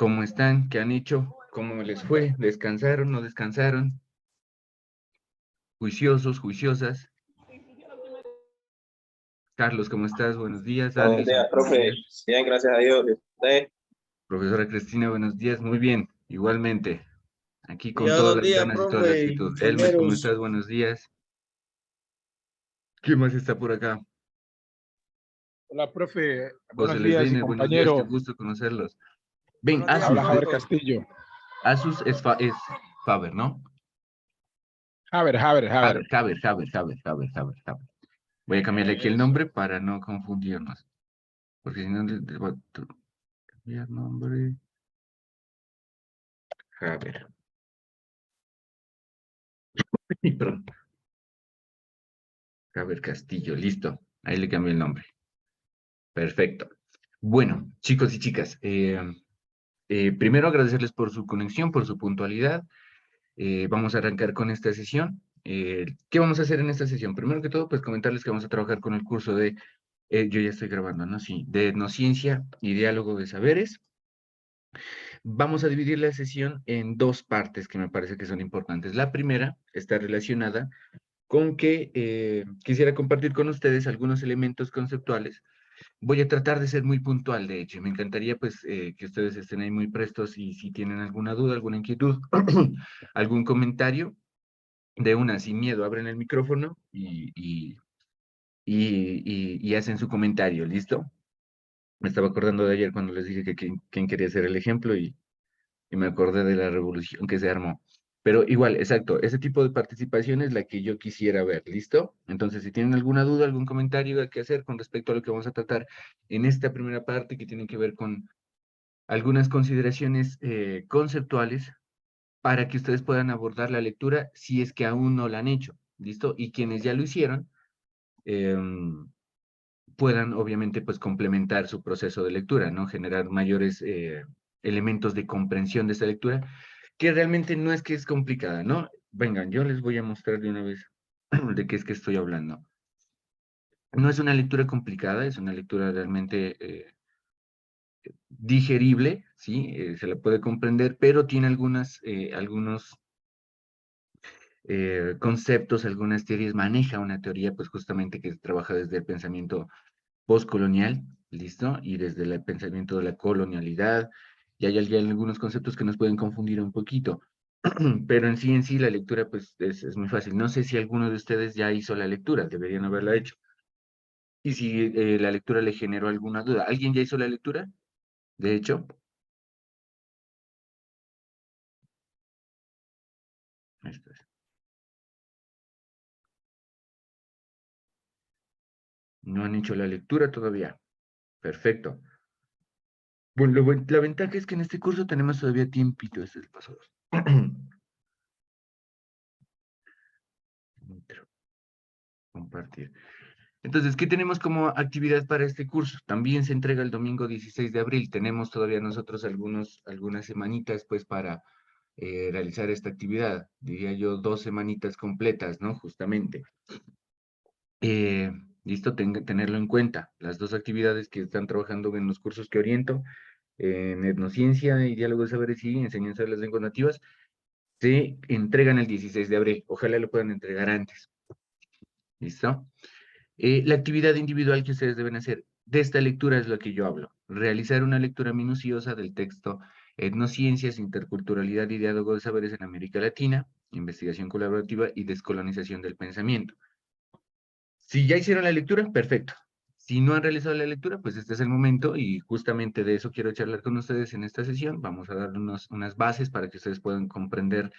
¿Cómo están? ¿Qué han hecho? ¿Cómo les fue? ¿Descansaron? ¿No descansaron? ¿Juiciosos? ¿Juiciosas? Carlos, ¿cómo estás? Buenos días. Buenos Alison, días, buenos profe. días. Bien, gracias a Dios. ¿Usted? Profesora Cristina, buenos días. Muy bien, igualmente. Aquí con todas Buenos las días, ganas y toda la profe, actitud. Elmer, ¿cómo compañeros. estás? Buenos días. ¿Quién más está por acá? Hola, profe. José Buenos días y Lesdine, buenos días. Qué compañero. gusto conocerlos. Ven, Buenos días, Asus. Habla Javier profe. Castillo. Asus es Faber, ¿no? Javier. Jaber. Voy a cambiarle aquí el Eso. nombre para no confundirnos. Porque si no, les voy a cambiar nombre. Jaber. Perdón. Jaber Castillo, listo. Ahí le cambié el nombre. Perfecto. Bueno, chicos y chicas, primero agradecerles por su conexión, por su puntualidad. Vamos a arrancar con esta sesión. ¿Qué vamos a hacer en esta sesión? Primero que todo, pues comentarles que vamos a trabajar con el curso de, yo ya estoy grabando, ¿no? Sí, de etnociencia y diálogo de saberes. Vamos a dividir la sesión en dos partes que me parece que son importantes. La primera está relacionada con que quisiera compartir con ustedes algunos elementos conceptuales. Voy a tratar de ser muy puntual, de hecho. Me encantaría pues que ustedes estén ahí muy prestos y si tienen alguna duda, alguna inquietud, algún comentario, de una, sin miedo, abren el micrófono y hacen su comentario, ¿listo? Me estaba acordando de ayer cuando les dije que quién quería ser el ejemplo y me acordé de la revolución que se armó. Pero igual, exacto, ese tipo de participación es la que yo quisiera ver, ¿listo? Entonces, si tienen alguna duda, algún comentario que hacer con respecto a lo que vamos a tratar en esta primera parte, que tiene que ver con algunas consideraciones conceptuales para que ustedes puedan abordar la lectura si es que aún no la han hecho, ¿listo? Y quienes ya lo hicieron, puedan obviamente pues complementar su proceso de lectura, ¿no? Generar mayores elementos de comprensión de esta lectura, que realmente no es que es complicada, ¿no? Vengan, yo les voy a mostrar de una vez de qué es que estoy hablando. No es una lectura complicada, es una lectura realmente digerible, ¿sí? Se la puede comprender, pero tiene algunos conceptos, algunas teorías, maneja una teoría pues justamente que trabaja desde el pensamiento postcolonial, ¿listo? Y desde el pensamiento de la colonialidad, y hay algunos conceptos que nos pueden confundir un poquito, pero en sí la lectura pues es muy fácil. No sé si alguno de ustedes ya hizo la lectura, deberían haberla hecho. Y si la lectura le generó alguna duda. ¿Alguien ya hizo la lectura? De hecho, esto es. No han hecho la lectura todavía. Perfecto. Bueno, la ventaja es que en este curso tenemos todavía tiempito, este es el paso 2. Compartir. Entonces, ¿qué tenemos como actividad para este curso? También se entrega el domingo 16 de abril. Tenemos todavía nosotros algunas semanitas, pues, para realizar esta actividad. Diría yo 2 semanitas completas, ¿no? Justamente. Eh, Listo, tenerlo en cuenta. Las dos actividades que están trabajando en los cursos que oriento, en etnociencia y diálogo de saberes y enseñanza de las lenguas nativas, se entregan el 16 de abril. Ojalá lo puedan entregar antes. ¿Listo? La actividad individual que ustedes deben hacer de esta lectura es lo que yo hablo. Realizar una lectura minuciosa del texto Etnociencias, Interculturalidad y Diálogo de Saberes en América Latina, Investigación Colaborativa y Descolonización del Pensamiento. Si ya hicieron la lectura, perfecto. Si no han realizado la lectura, pues este es el momento y justamente de eso quiero charlar con ustedes en esta sesión. Vamos a dar unas bases para que ustedes puedan comprender,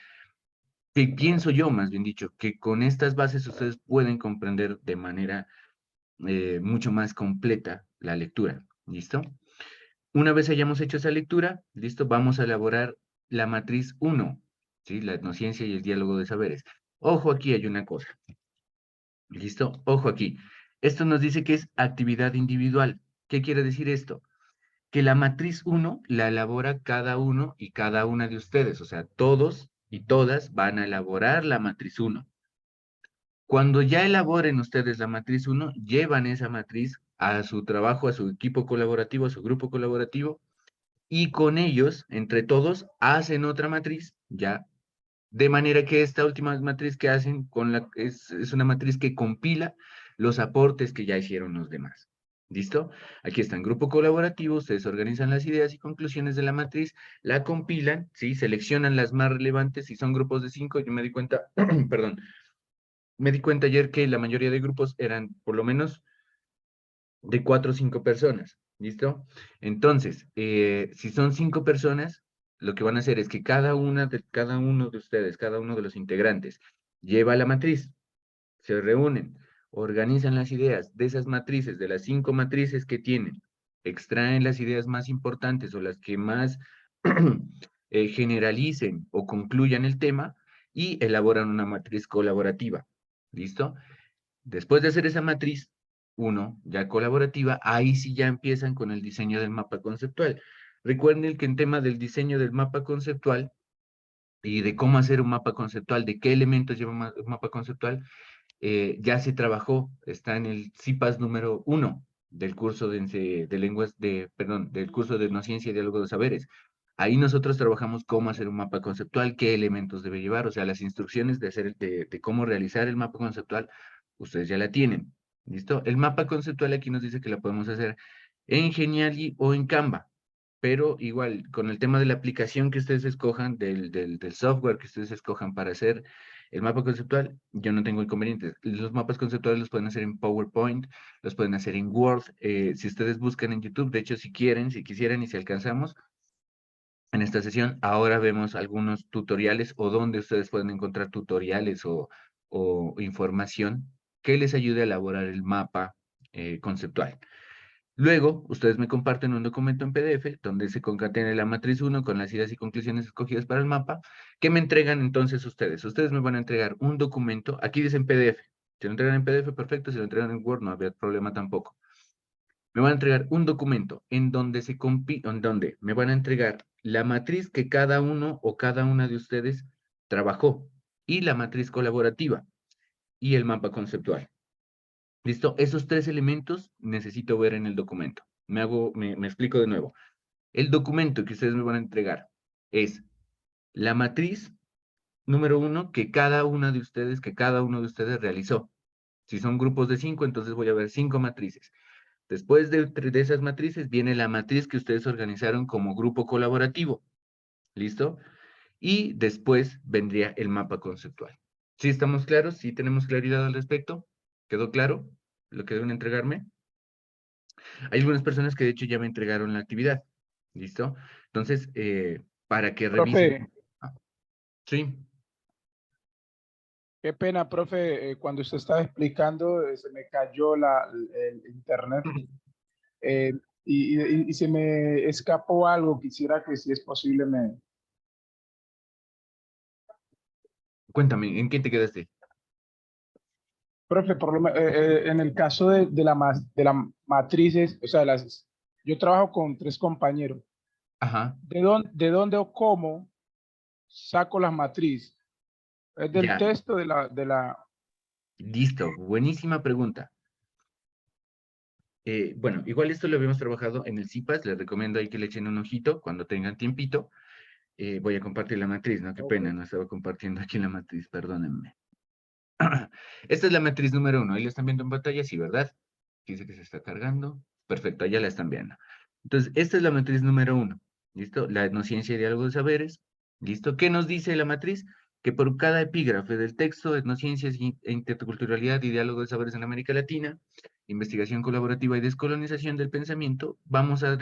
que pienso yo, más bien dicho, que con estas bases ustedes pueden comprender de manera mucho más completa la lectura. ¿Listo? Una vez hayamos hecho esa lectura, ¿listo? Vamos a elaborar la matriz 1, ¿sí? La etnociencia y el diálogo de saberes. Ojo, aquí hay una cosa. ¿Listo? Ojo aquí. Esto nos dice que es actividad individual. ¿Qué quiere decir esto? Que la matriz 1 la elabora cada uno y cada una de ustedes. O sea, todos y todas van a elaborar la matriz 1. Cuando ya elaboren ustedes la matriz 1, llevan esa matriz a su trabajo, a su equipo colaborativo, a su grupo colaborativo, y con ellos, entre todos, hacen otra matriz, ya, de manera que esta última matriz que hacen es una matriz que compila los aportes que ya hicieron los demás. ¿Listo? Aquí está en grupo colaborativo, ustedes organizan las ideas y conclusiones de la matriz, la compilan, ¿sí? Seleccionan las más relevantes, si son grupos de 5, yo me di cuenta, perdón, me di cuenta ayer que la mayoría de grupos eran por lo menos de 4 o 5 personas, ¿listo? Entonces, si son 5 personas, lo que van a hacer es que cada uno de ustedes, cada uno de los integrantes, lleva la matriz, se reúnen, organizan las ideas de esas matrices, de las 5 matrices que tienen, extraen las ideas más importantes o las que más generalicen o concluyan el tema y elaboran una matriz colaborativa, ¿listo? Después de hacer esa matriz, ya colaborativa, ahí sí ya empiezan con el diseño del mapa conceptual. Recuerden que en tema del diseño del mapa conceptual y de cómo hacer un mapa conceptual, de qué elementos lleva un mapa conceptual, ya se trabajó, está en el CIPAS número 1 del curso del curso de Etnociencia y Diálogo de Saberes. Ahí nosotros trabajamos cómo hacer un mapa conceptual, qué elementos debe llevar, o sea, las instrucciones de cómo realizar el mapa conceptual, ustedes ya la tienen, ¿listo? El mapa conceptual aquí nos dice que la podemos hacer en Geniali o en Canva, pero igual, con el tema de la aplicación que ustedes escojan, del software que ustedes escojan para hacer el mapa conceptual, yo no tengo inconvenientes. Los mapas conceptuales los pueden hacer en PowerPoint, los pueden hacer en Word. Si ustedes buscan en YouTube, de hecho, si quisieran y si alcanzamos, en esta sesión, ahora vemos algunos tutoriales o donde ustedes pueden encontrar tutoriales o información que les ayude a elaborar el mapa conceptual. Luego, ustedes me comparten un documento en PDF donde se concatene la matriz 1 con las ideas y conclusiones escogidas para el mapa, que me entregan entonces ustedes. Ustedes me van a entregar un documento, aquí dice en PDF. Si lo entregan en PDF, perfecto. Si lo entregan en Word, no había problema tampoco. Me van a entregar un documento en donde me van a entregar la matriz que cada uno o cada una de ustedes trabajó y la matriz colaborativa y el mapa conceptual. ¿Listo? Esos 3 elementos necesito ver en el documento. Me explico de nuevo. El documento que ustedes me van a entregar es la matriz número 1 que cada uno de ustedes realizó. Si son grupos de 5, entonces voy a ver 5 matrices. Después de esas matrices viene la matriz que ustedes organizaron como grupo colaborativo. ¿Listo? Y después vendría el mapa conceptual. ¿Sí estamos claros? ¿Sí tenemos claridad al respecto? ¿Quedó claro lo que deben entregarme? Hay algunas personas que de hecho ya me entregaron la actividad. ¿Listo? Entonces, para que revisen. Profe, Ah, sí. qué pena, profe, cuando usted estaba explicando, se me cayó el internet eh, y se me escapó algo. Quisiera que, si es posible, Cuéntame, ¿en qué te quedaste? Profe, en el caso de las matrices, o sea, yo trabajo con 3 compañeros. Ajá, De dónde o cómo saco las matrices? ¿Es del ya, texto de la... listo. Buenísima pregunta. Bueno, igual esto lo habíamos trabajado en el CIPAS, les recomiendo ahí que le echen un ojito cuando tengan tiempito. Voy a compartir la matriz, ¿no? Qué Ok. pena, no estaba compartiendo aquí la matriz, perdónenme. Esta es la matriz número 1, ahí la están viendo en pantalla, sí, ¿verdad? Dice que se está cargando. Perfecto, ya la están viendo. Entonces, esta es la matriz número 1, ¿listo? La etnociencia y diálogo de saberes, ¿listo? ¿Qué nos dice la matriz? Que por cada epígrafe del texto, etnociencias e interculturalidad y diálogo de saberes en América Latina, investigación colaborativa y descolonización del pensamiento, vamos a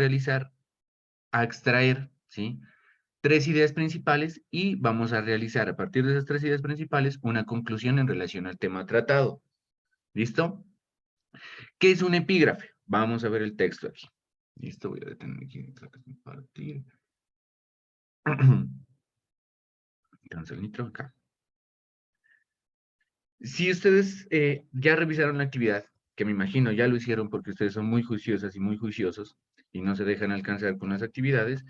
extraer, ¿sí? 3 ideas principales y vamos a realizar a partir de esas 3 ideas principales una conclusión en relación al tema tratado. ¿Listo? ¿Qué es un epígrafe? Vamos a ver el texto aquí. Listo, voy a detener aquí, compartir. Cancel nitro acá. Si ustedes ya revisaron la actividad, que me imagino ya lo hicieron porque ustedes son muy juiciosas y muy juiciosos y no se dejan alcanzar con las actividades,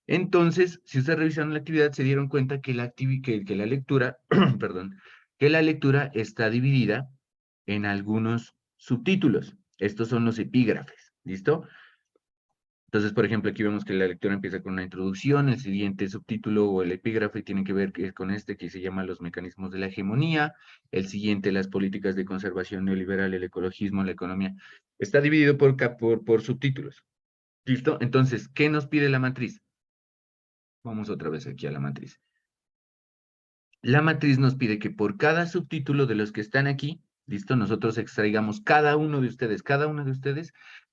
entonces, si ustedes revisaron la actividad, se dieron cuenta que que la lectura, perdón, que la lectura está dividida en algunos subtítulos. Estos son los epígrafes, ¿listo? Entonces, por ejemplo, aquí vemos que la lectura empieza con una introducción, el siguiente subtítulo o el epígrafe tiene que ver con este que se llama Los mecanismos de la hegemonía, el siguiente las políticas de conservación neoliberal, el ecologismo, la economía. Está dividido por subtítulos. ¿Listo? Entonces, ¿qué nos pide la matriz? Vamos otra vez aquí a la matriz. La matriz nos pide que por cada subtítulo de los que están aquí, ¿listo? Nosotros extraigamos cada uno de ustedes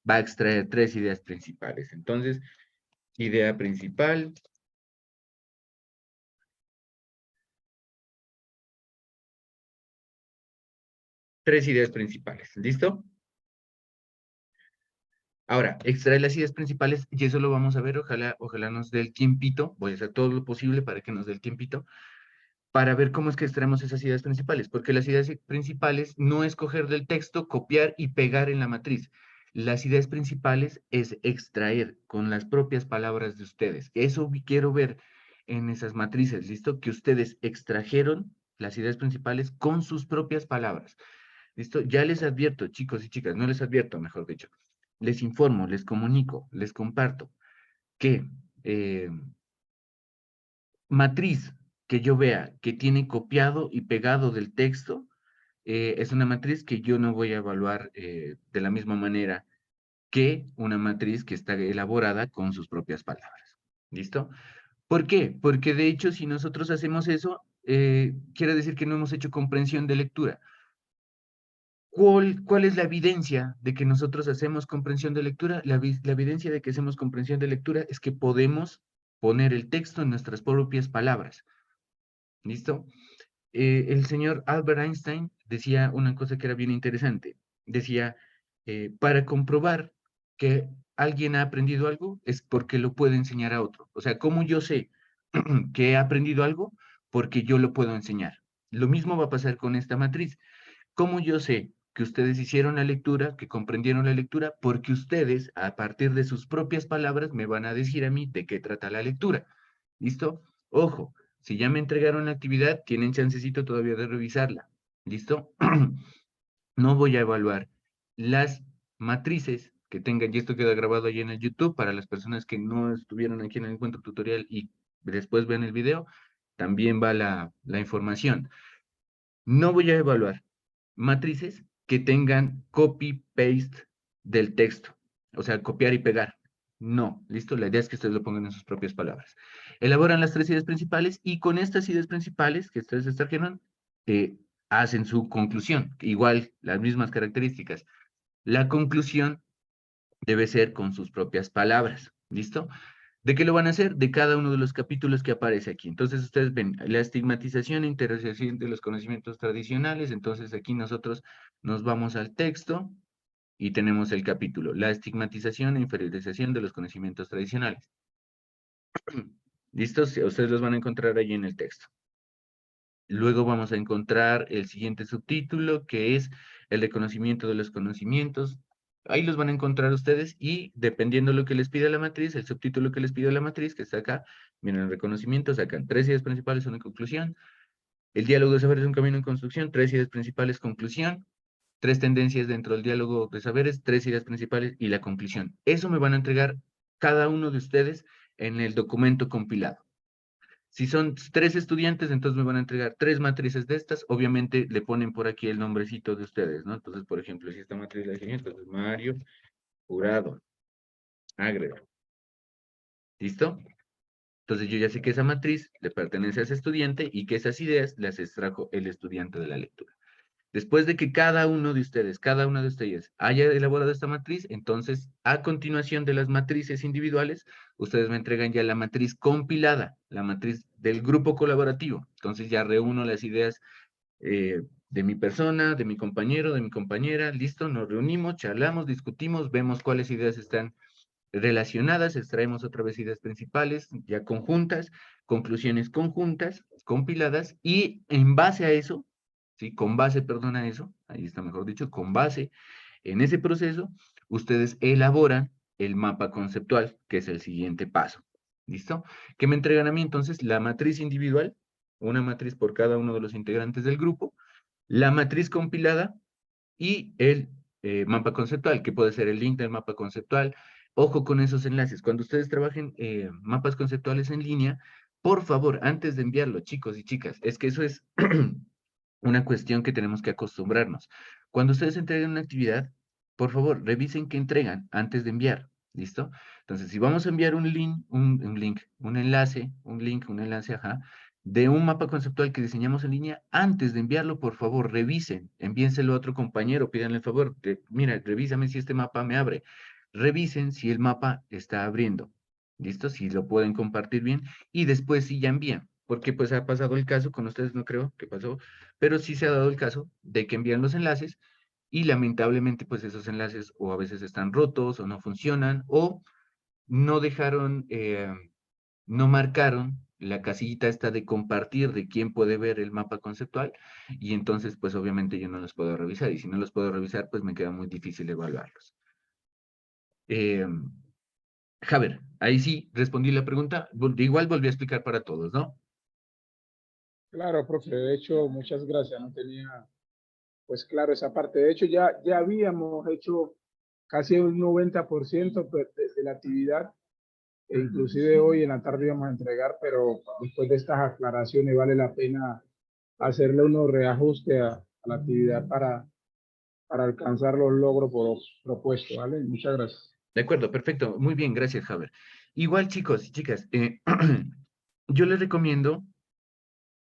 va a extraer 3 ideas principales. Entonces, idea principal. Tres ideas principales. ¿Listo? Ahora, extrae las ideas principales y eso lo vamos a ver. Ojalá nos dé el tiempito. Voy a hacer todo lo posible para que nos dé el tiempito para ver cómo es que extraemos esas ideas principales. Porque las ideas principales no es coger del texto, copiar y pegar en la matriz. Las ideas principales es extraer con las propias palabras de ustedes. Eso quiero ver en esas matrices, ¿listo? Que ustedes extrajeron las ideas principales con sus propias palabras. ¿Listo? Ya les advierto, chicos y chicas, no les advierto, mejor dicho. Les informo, les comunico, les comparto que matriz que yo vea que tiene copiado y pegado del texto, es una matriz que yo no voy a evaluar de la misma manera que una matriz que está elaborada con sus propias palabras. ¿Listo? ¿Por qué? Porque de hecho, si nosotros hacemos eso, quiere decir que no hemos hecho comprensión de lectura. ¿Cuál es la evidencia de que nosotros hacemos comprensión de lectura? La evidencia de que hacemos comprensión de lectura es que podemos poner el texto en nuestras propias palabras. ¿Listo? El señor Albert Einstein decía una cosa que era bien interesante. Decía, para comprobar que alguien ha aprendido algo es porque lo puede enseñar a otro. O sea, ¿cómo yo sé que he aprendido algo? Porque yo lo puedo enseñar. Lo mismo va a pasar con esta matriz. ¿Cómo yo sé que ustedes hicieron la lectura, que comprendieron la lectura? Porque ustedes, a partir de sus propias palabras, me van a decir a mí de qué trata la lectura. ¿Listo? Ojo, si ya me entregaron la actividad, tienen chancecito todavía de revisarla. ¿Listo? No voy a evaluar las matrices que tengan, y esto queda grabado ahí en el YouTube para las personas que no estuvieron aquí en el encuentro tutorial y después ven el video, también va la información. No voy a evaluar matrices que tengan copy-paste del texto, o sea, copiar y pegar. No, ¿listo? La idea es que ustedes lo pongan en sus propias palabras. Elaboran las 3 ideas principales y con estas ideas principales que ustedes extrajeron, hacen su conclusión. Igual, las mismas características. La conclusión debe ser con sus propias palabras, ¿listo? ¿De qué lo van a hacer? De cada uno de los capítulos que aparece aquí. Entonces ustedes ven la estigmatización e interrogación de los conocimientos tradicionales. Entonces aquí nosotros nos vamos al texto y tenemos el capítulo, la estigmatización e inferiorización de los conocimientos tradicionales. ¿Listos? Ustedes los van a encontrar ahí en el texto. Luego vamos a encontrar el siguiente subtítulo, que es el reconocimiento de los conocimientos. Ahí los van a encontrar ustedes y dependiendo de lo que les pida la matriz, el subtítulo que les pida la matriz, que está acá, miren el reconocimiento, sacan 3 ideas principales, una conclusión. El diálogo de saberes es un camino en construcción, 3 ideas principales, conclusión. 3 tendencias dentro del diálogo de saberes, 3 ideas principales y la conclusión. Eso me van a entregar cada uno de ustedes en el documento compilado. Si son 3 estudiantes, entonces me van a entregar 3 matrices de estas. Obviamente le ponen por aquí el nombrecito de ustedes, ¿no? Entonces, por ejemplo, si esta matriz la dije, entonces Mario Jurado, agrega. ¿Listo? Entonces yo ya sé que esa matriz le pertenece a ese estudiante y que esas ideas las extrajo el estudiante de la lectura. Después de que cada uno de ustedes, cada una de ustedes haya elaborado esta matriz, entonces a continuación de las matrices individuales, ustedes me entregan ya la matriz compilada, la matriz del grupo colaborativo. Entonces ya reúno las ideas de mi persona, de mi compañero, de mi compañera, listo, nos reunimos, charlamos, discutimos, vemos cuáles ideas están relacionadas, extraemos otra vez ideas principales, ya conjuntas, conclusiones conjuntas, compiladas, y en base a eso, ¿sí? Con base, perdón, a eso, ahí está mejor dicho, con base en ese proceso, ustedes elaboran el mapa conceptual, que es el siguiente paso. ¿Listo? Que me entregan a mí entonces la matriz individual, una matriz por cada uno de los integrantes del grupo, la matriz compilada y el mapa conceptual, que puede ser el link del mapa conceptual, Ojo con esos enlaces. Cuando ustedes trabajen mapas conceptuales en línea, por favor, antes de enviarlo, chicos y chicas, es que eso es una cuestión que tenemos que acostumbrarnos. Cuando ustedes entreguen una actividad, por favor, revisen qué entregan antes de enviar. ¿Listo? Entonces, si vamos a enviar un enlace, ajá, de un mapa conceptual que diseñamos en línea, antes de enviarlo, por favor, revisen, envíenselo a otro compañero, pídanle el favor, mira, revísame si este mapa me abre. Revisen si el mapa está abriendo. ¿Listo? Si lo pueden compartir bien y después sí ya envían. Porque pues ha pasado el caso, con ustedes no creo que pasó, pero sí se ha dado el caso de que envían los enlaces y lamentablemente pues esos enlaces o a veces están rotos o no funcionan o no dejaron, no marcaron la casillita esta de compartir de quién puede ver el mapa conceptual y entonces pues obviamente yo no los puedo revisar y si no los puedo revisar pues me queda muy difícil evaluarlos. Javier, ahí sí respondí la pregunta, igual volví a explicar para todos, ¿no? Claro, profe, de hecho, muchas gracias. No tenía, pues claro, esa parte. De hecho, ya habíamos hecho casi un 90% de la actividad, e inclusive hoy en la tarde íbamos a entregar, pero después de estas aclaraciones vale la pena hacerle unos reajustes a la actividad para alcanzar los logros propuestos, ¿vale? Muchas gracias. De acuerdo, perfecto. Muy bien, gracias, Javier. Igual, chicos y chicas, yo les recomiendo,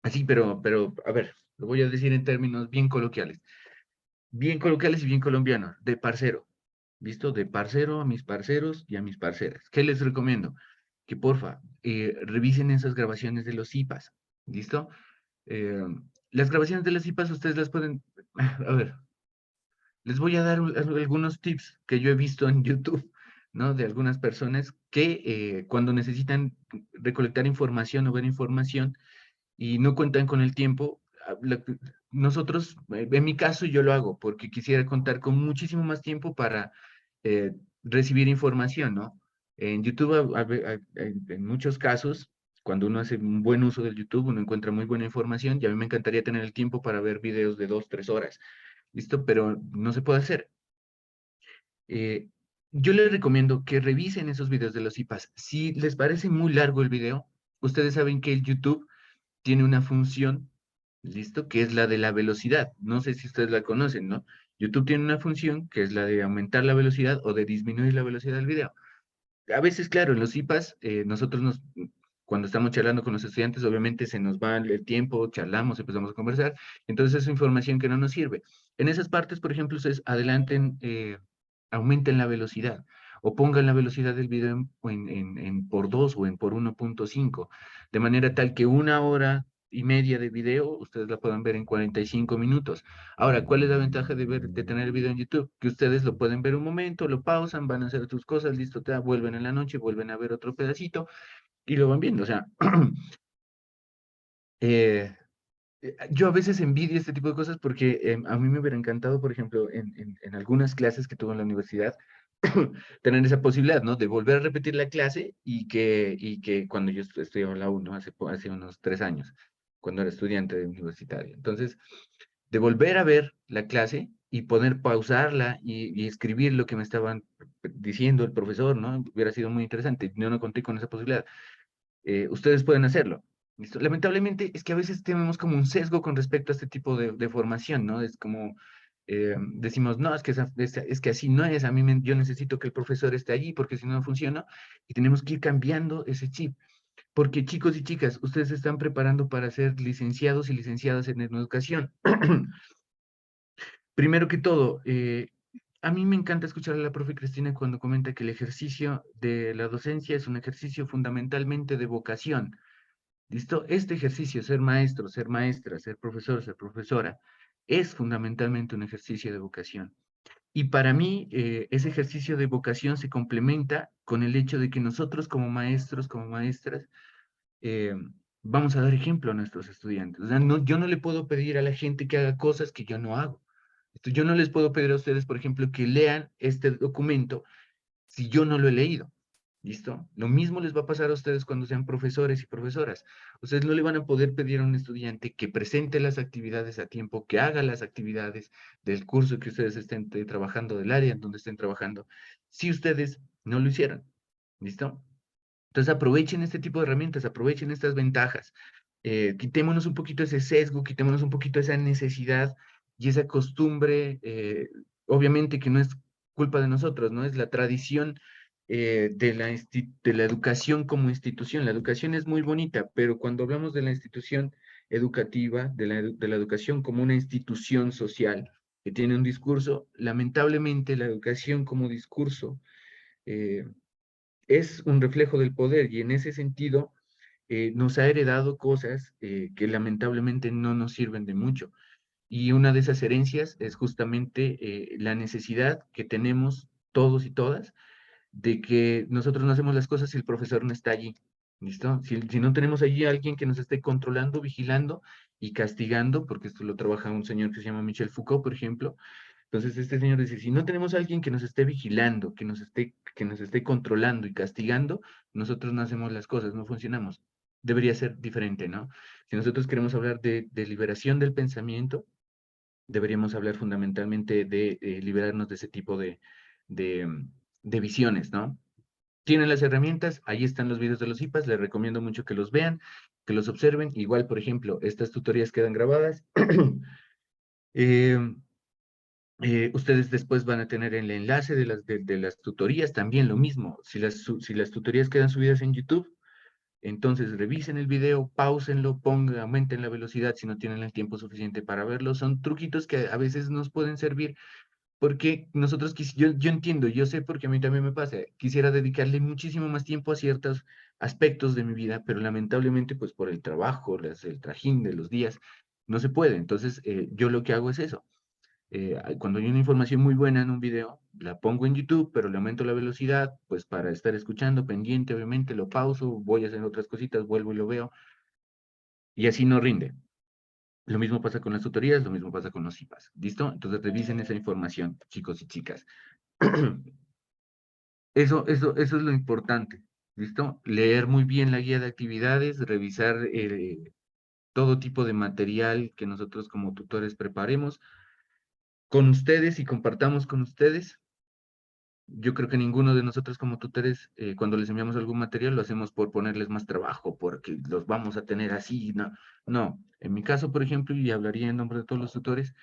así, pero, a ver, lo voy a decir en términos bien coloquiales y bien colombianos, de parcero, ¿listo? De parcero a mis parceros y a mis parceras. ¿Qué les recomiendo? Que porfa, revisen esas grabaciones de los IPAs, ¿listo? Eh, las grabaciones de los IPAs ustedes las pueden, a ver, les voy a dar algunos tips que yo he visto en YouTube, ¿no? De algunas personas que cuando necesitan recolectar información o ver información y no cuentan con el tiempo, nosotros, en mi caso yo lo hago porque quisiera contar con muchísimo más tiempo para eh, recibir información, ¿no? En YouTube, en muchos casos, cuando uno hace un buen uso del YouTube, uno encuentra muy buena información y a mí me encantaría tener el tiempo para ver videos de 2, 3 horas. ¿Listo? Pero no se puede hacer. Eh, yo les recomiendo que revisen esos videos de los IPAs. Si les parece muy largo el video, ustedes saben que el YouTube tiene una función, ¿listo? Que es la de la velocidad. No sé si ustedes la conocen, ¿no? YouTube tiene una función que es la de aumentar la velocidad o de disminuir la velocidad del video. A veces, claro, en los IPAs, cuando estamos charlando con los estudiantes, obviamente se nos va el tiempo, charlamos, empezamos a conversar, entonces es información que no nos sirve. En esas partes, por ejemplo, ustedes adelanten, aumenten la velocidad o pongan la velocidad del video en por 2 o en por 1.5, de manera tal que 1 hora y media de video ustedes la puedan ver en 45 minutos. Ahora, ¿cuál es la ventaja de tener el video en YouTube? Que ustedes lo pueden ver un momento, lo pausan, van a hacer sus cosas, listo, vuelven en la noche, vuelven a ver otro pedacito y lo van viendo. O sea, eh, yo a veces envidio este tipo de cosas porque a mí me hubiera encantado, por ejemplo, en algunas clases que tuve en la universidad, tener esa posibilidad, ¿no? De volver a repetir la clase y que cuando yo estudiaba en la U, ¿no? Hace unos 3 años, cuando era estudiante universitario. Entonces, de volver a ver la clase y poder pausarla y escribir lo que me estaban diciendo el profesor, ¿no? Hubiera sido muy interesante. Yo no conté con esa posibilidad. Ustedes pueden hacerlo. ¿Listo? Lamentablemente es que a veces tenemos como un sesgo con respecto a este tipo de formación, ¿no? Es como decimos, no, es que así no es, yo necesito que el profesor esté allí porque si no, no funciona y tenemos que ir cambiando ese chip. Porque chicos y chicas, ustedes se están preparando para ser licenciados y licenciadas en educación. Primero que todo, a mí me encanta escuchar a la profe Cristina cuando comenta que el ejercicio de la docencia es un ejercicio fundamentalmente de vocación. ¿Listo? Este ejercicio, ser maestro, ser maestra, ser profesor, ser profesora, es fundamentalmente un ejercicio de vocación. Y para mí, ese ejercicio de vocación se complementa con el hecho de que nosotros como maestros, como maestras, eh, vamos a dar ejemplo a nuestros estudiantes. O sea, yo no le puedo pedir a la gente que haga cosas que yo no hago. Yo no les puedo pedir a ustedes, por ejemplo, que lean este documento si yo no lo he leído. ¿Listo? Lo mismo les va a pasar a ustedes cuando sean profesores y profesoras. Ustedes no le van a poder pedir a un estudiante que presente las actividades a tiempo, que haga las actividades del curso que ustedes estén trabajando, del área en donde estén trabajando, si ustedes no lo hicieron. ¿Listo? Entonces aprovechen este tipo de herramientas, aprovechen estas ventajas. Quitémonos un poquito ese sesgo, quitémonos un poquito esa necesidad y esa costumbre, obviamente que no es culpa de nosotros, ¿no? Es la tradición de la educación como institución. La educación es muy bonita, pero cuando hablamos de la institución educativa, de la educación como una institución social que tiene un discurso, lamentablemente la educación como discurso eh, es un reflejo del poder y en ese sentido nos ha heredado cosas que lamentablemente no nos sirven de mucho. Y una de esas herencias es justamente la necesidad que tenemos todos y todas de que nosotros no hacemos las cosas si el profesor no está allí. ¿Listo? Si no tenemos allí a alguien que nos esté controlando, vigilando y castigando, porque esto lo trabaja un señor que se llama Michel Foucault, por ejemplo. Entonces este señor dice, si no tenemos a alguien que nos esté vigilando, que nos esté controlando y castigando, nosotros no hacemos las cosas, no funcionamos. Debería ser diferente, ¿no? Si nosotros queremos hablar de liberación del pensamiento, deberíamos hablar fundamentalmente de liberarnos de ese tipo de visiones, ¿no? Tienen las herramientas, ahí están los videos de los IPAs, les recomiendo mucho que los vean, que los observen. Igual, por ejemplo, estas tutorías quedan grabadas. Eh, ustedes después van a tener el enlace de las tutorías, también lo mismo. Si las tutorías quedan subidas en YouTube, entonces revisen el video, pausenlo, pongan, aumenten la velocidad si no tienen el tiempo suficiente para verlo. Son truquitos que a veces nos pueden servir porque nosotros, yo entiendo, yo sé porque a mí también me pasa, quisiera dedicarle muchísimo más tiempo a ciertos aspectos de mi vida, pero lamentablemente pues por el trabajo, el trajín de los días, no se puede. Entonces yo lo que hago es eso. Cuando hay una información muy buena en un video, la pongo en YouTube, pero le aumento la velocidad, pues para estar escuchando, pendiente, obviamente, lo pauso, voy a hacer otras cositas, vuelvo y lo veo, y así no rinde. Lo mismo pasa con las tutorías, lo mismo pasa con los IPAs. ¿Listo? Entonces revisen esa información, chicos y chicas. Eso es lo importante. ¿Listo? Leer muy bien la guía de actividades, revisar todo tipo de material que nosotros como tutores preparemos con ustedes y compartamos con ustedes. Yo creo que ninguno de nosotros como tutores, cuando les enviamos algún material, lo hacemos por ponerles más trabajo, porque los vamos a tener así. No, no. En mi caso, por ejemplo, y hablaría en nombre de todos los tutores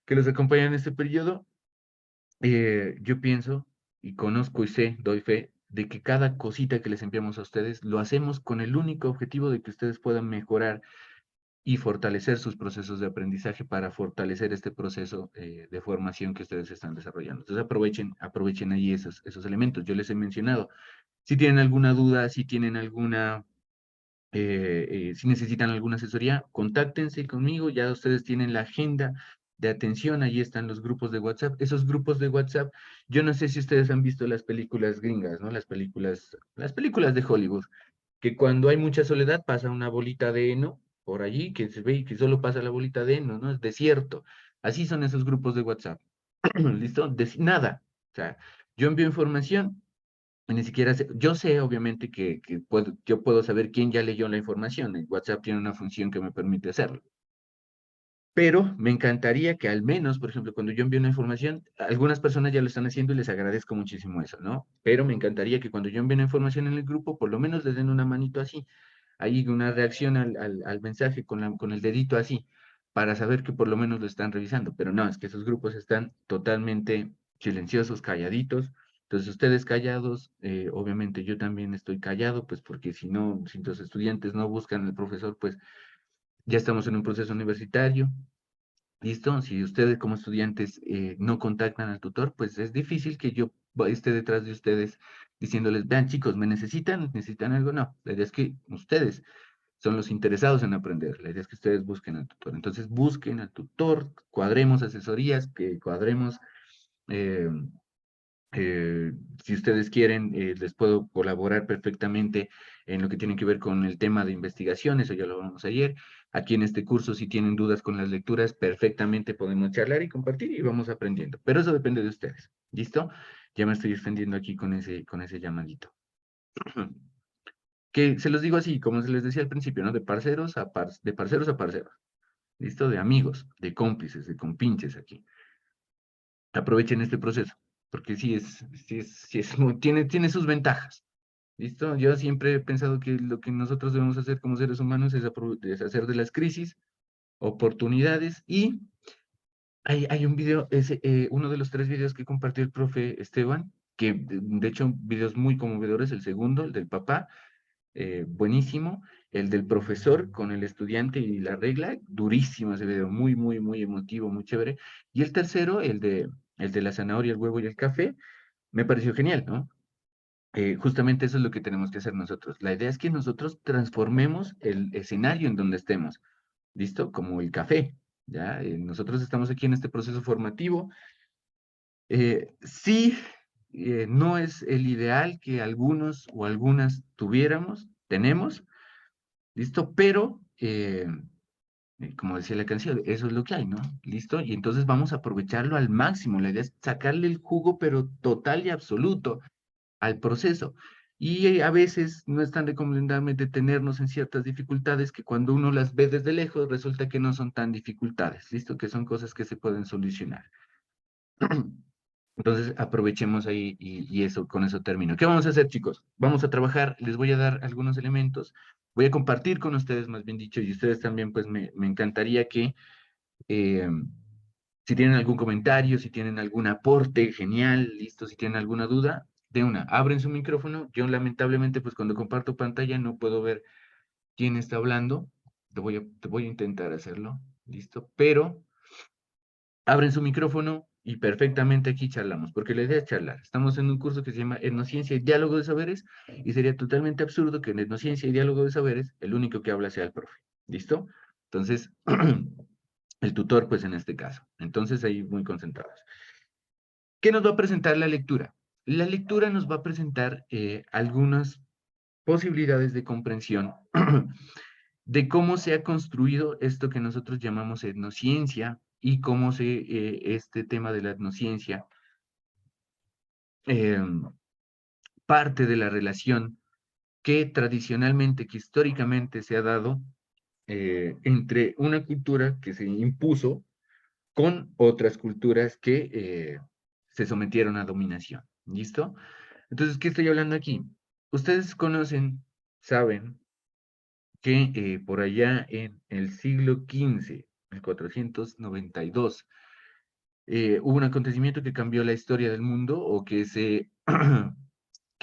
que los acompañan en este periodo, yo pienso y conozco y sé, doy fe, de que cada cosita que les enviamos a ustedes lo hacemos con el único objetivo de que ustedes puedan mejorar y fortalecer sus procesos de aprendizaje para fortalecer este proceso de formación que ustedes están desarrollando. Entonces aprovechen ahí esos elementos. Yo les he mencionado, si tienen alguna duda, si tienen alguna, si necesitan alguna asesoría, contáctense conmigo, ya ustedes tienen la agenda de atención, ahí están los grupos de WhatsApp. Esos grupos de WhatsApp, yo no sé si ustedes han visto las películas gringas, ¿no? Las películas de Hollywood, que cuando hay mucha soledad pasa una bolita de heno por allí, que se ve y que solo pasa la bolita de heno, ¿no? Es desierto. Así son esos grupos de WhatsApp. ¿Listo? Nada. O sea, yo envío información y ni siquiera sé, yo sé obviamente que yo puedo saber quién ya leyó la información. El WhatsApp tiene una función que me permite hacerlo. Pero me encantaría que al menos, por ejemplo, cuando yo envío una información, algunas personas ya lo están haciendo y les agradezco muchísimo eso, ¿no? Pero me encantaría que cuando yo envíe una información en el grupo, por lo menos les den una manito así, ahí una reacción al mensaje con el dedito así, para saber que por lo menos lo están revisando. Pero no, es que esos grupos están totalmente silenciosos, calladitos. Entonces, ustedes callados, obviamente yo también estoy callado, pues porque si no, si los estudiantes no buscan al profesor, pues ya estamos en un proceso universitario. ¿Listo? Si ustedes como estudiantes no contactan al tutor, pues es difícil que yo esté detrás de ustedes diciéndoles, vean chicos, ¿me necesitan? ¿Necesitan algo? No, la idea es que ustedes son los interesados en aprender. La idea es que ustedes busquen al tutor. Entonces busquen al tutor, cuadremos asesorías, que cuadremos eh, si ustedes quieren, les puedo colaborar perfectamente en lo que tiene que ver con el tema de investigación, eso ya lo hablamos ayer. Aquí en este curso, si tienen dudas con las lecturas, perfectamente podemos charlar y compartir y vamos aprendiendo. Pero eso depende de ustedes. ¿Listo? Ya me estoy extendiendo aquí con ese llamadito. Que se los digo así, como se les decía al principio, ¿no? De parceros de parceros a parceros. ¿Listo? De amigos, de cómplices, de compinches aquí. Aprovechen este proceso. porque tiene sus ventajas. ¿Listo? Yo siempre he pensado que lo que nosotros debemos hacer como seres humanos es hacer de las crisis oportunidades, y hay un video, uno de los 3 videos que compartió el profe Esteban, que de hecho videos muy conmovedores. El segundo, el del papá, buenísimo. El del profesor con el estudiante y la regla, durísimo ese video, muy, muy, muy emotivo, muy chévere. Y el tercero, el de la zanahoria, el huevo y el café, me pareció genial, ¿no? Justamente eso es lo que tenemos que hacer nosotros. La idea es que nosotros transformemos el escenario en donde estemos, ¿listo? Como el café, ¿ya? Nosotros estamos aquí en este proceso formativo. Sí, no es el ideal que algunos o algunas tenemos, ¿listo? Pero, como decía la canción, eso es lo que hay, ¿no? ¿Listo? Y entonces vamos a aprovecharlo al máximo. La idea es sacarle el jugo, pero total y absoluto al proceso. Y a veces no es tan recomendable detenernos en ciertas dificultades que cuando uno las ve desde lejos resulta que no son tan dificultades, ¿listo? Que son cosas que se pueden solucionar. Entonces aprovechemos ahí y eso, con eso termino. ¿Qué vamos a hacer, chicos? Vamos a trabajar, les voy a dar algunos elementos, voy a compartir con ustedes, más bien dicho, y ustedes también, pues me encantaría que eh, si tienen algún comentario, si tienen algún aporte, genial, listo. Si tienen alguna duda, de una, abren su micrófono. Yo lamentablemente, pues cuando comparto pantalla no puedo ver quién está hablando. Te voy a intentar hacerlo, listo. Pero abren su micrófono y perfectamente aquí charlamos, porque la idea es charlar. Estamos en un curso que se llama Etnociencia y Diálogo de Saberes, y sería totalmente absurdo que en Etnociencia y Diálogo de Saberes el único que habla sea el profe, ¿listo? Entonces, el tutor, pues en este caso. Entonces, ahí muy concentrados. ¿Qué nos va a presentar la lectura? La lectura nos va a presentar algunas posibilidades de comprensión de cómo se ha construido esto que nosotros llamamos etnociencia, y cómo este tema de la etnociencia eh, parte de la relación que tradicionalmente, que históricamente se ha dado entre una cultura que se impuso con otras culturas que se sometieron a dominación. ¿Listo? Entonces, ¿qué estoy hablando aquí? Ustedes conocen, saben que por allá en el siglo XV, 1492, hubo un acontecimiento que cambió la historia del mundo, o que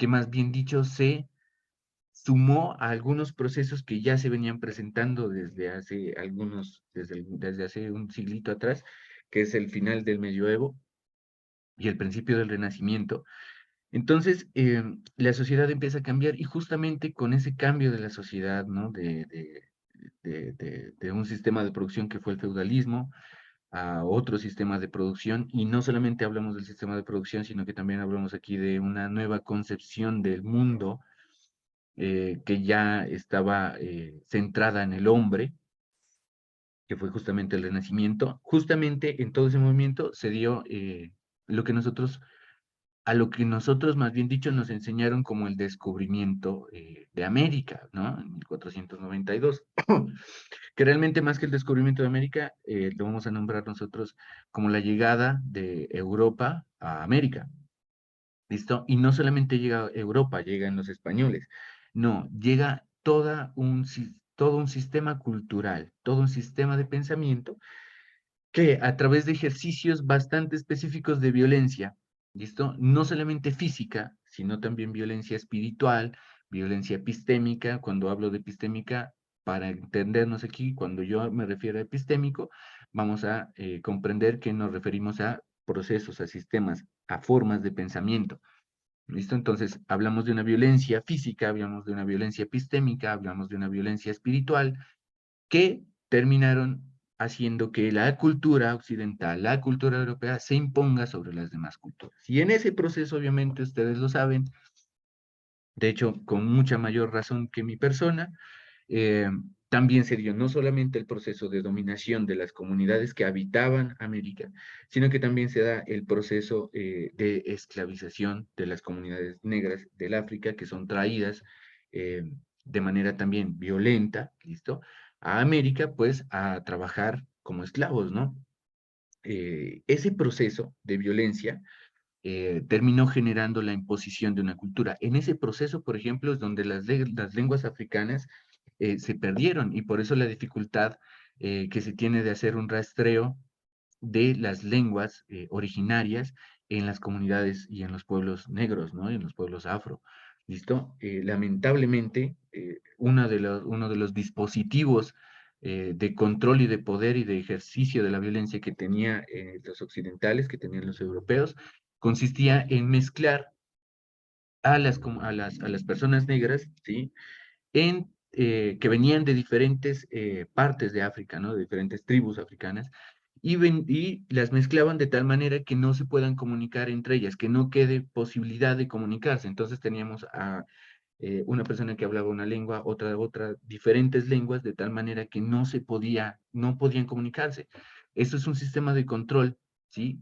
más bien dicho, se sumó a algunos procesos que ya se venían presentando desde hace un siglito atrás, que es el final del medioevo y el principio del Renacimiento. Entonces, la sociedad empieza a cambiar, y justamente con ese cambio de la sociedad, ¿no? De un sistema de producción que fue el feudalismo a otro sistema de producción, y no solamente hablamos del sistema de producción, sino que también hablamos aquí de una nueva concepción del mundo que ya estaba centrada en el hombre, que fue justamente el Renacimiento. Justamente en todo ese movimiento se dio lo que nosotros a lo que nosotros, más bien dicho, nos enseñaron como el descubrimiento de América, ¿no? En 1492. Que realmente, más que el descubrimiento de América, lo vamos a nombrar nosotros como la llegada de Europa a América, ¿listo? Y no solamente llega a Europa, llegan los españoles, no, llega todo un sistema cultural, todo un sistema de pensamiento que, a través de ejercicios bastante específicos de violencia, ¿listo? No solamente física, sino también violencia espiritual, violencia epistémica. Cuando hablo de epistémica, para entendernos aquí, cuando yo me refiero a epistémico, vamos a comprender que nos referimos a procesos, a sistemas, a formas de pensamiento, ¿listo? Entonces, hablamos de una violencia física, hablamos de una violencia epistémica, hablamos de una violencia espiritual, que terminaron haciendo que la cultura occidental, la cultura europea, se imponga sobre las demás culturas. Y en ese proceso, obviamente, ustedes lo saben, de hecho, con mucha mayor razón que mi persona, eh, también se dio no solamente el proceso de dominación de las comunidades que habitaban América, sino que también se da el proceso de esclavización de las comunidades negras del África, que son traídas de manera también violenta, ¿listo? A América, pues, a trabajar como esclavos, ¿no? Ese proceso de violencia terminó generando la imposición de una cultura. En ese proceso, por ejemplo, es donde las lenguas africanas se perdieron, y por eso la dificultad que se tiene de hacer un rastreo de las lenguas originarias en las comunidades y en los pueblos negros, ¿no? Y en los pueblos afro. ¿Listo? Lamentablemente, uno de los dispositivos de control y de poder y de ejercicio de la violencia que tenía los occidentales, que tenían los europeos, consistía en mezclar a las personas negras, ¿sí? Que venían de diferentes partes de África, ¿no? De diferentes tribus africanas, y las mezclaban de tal manera que no se puedan comunicar entre ellas, que no quede posibilidad de comunicarse. Entonces teníamos a una persona que hablaba una lengua, otra, diferentes lenguas, de tal manera que no podían comunicarse. Eso es un sistema de control, ¿sí?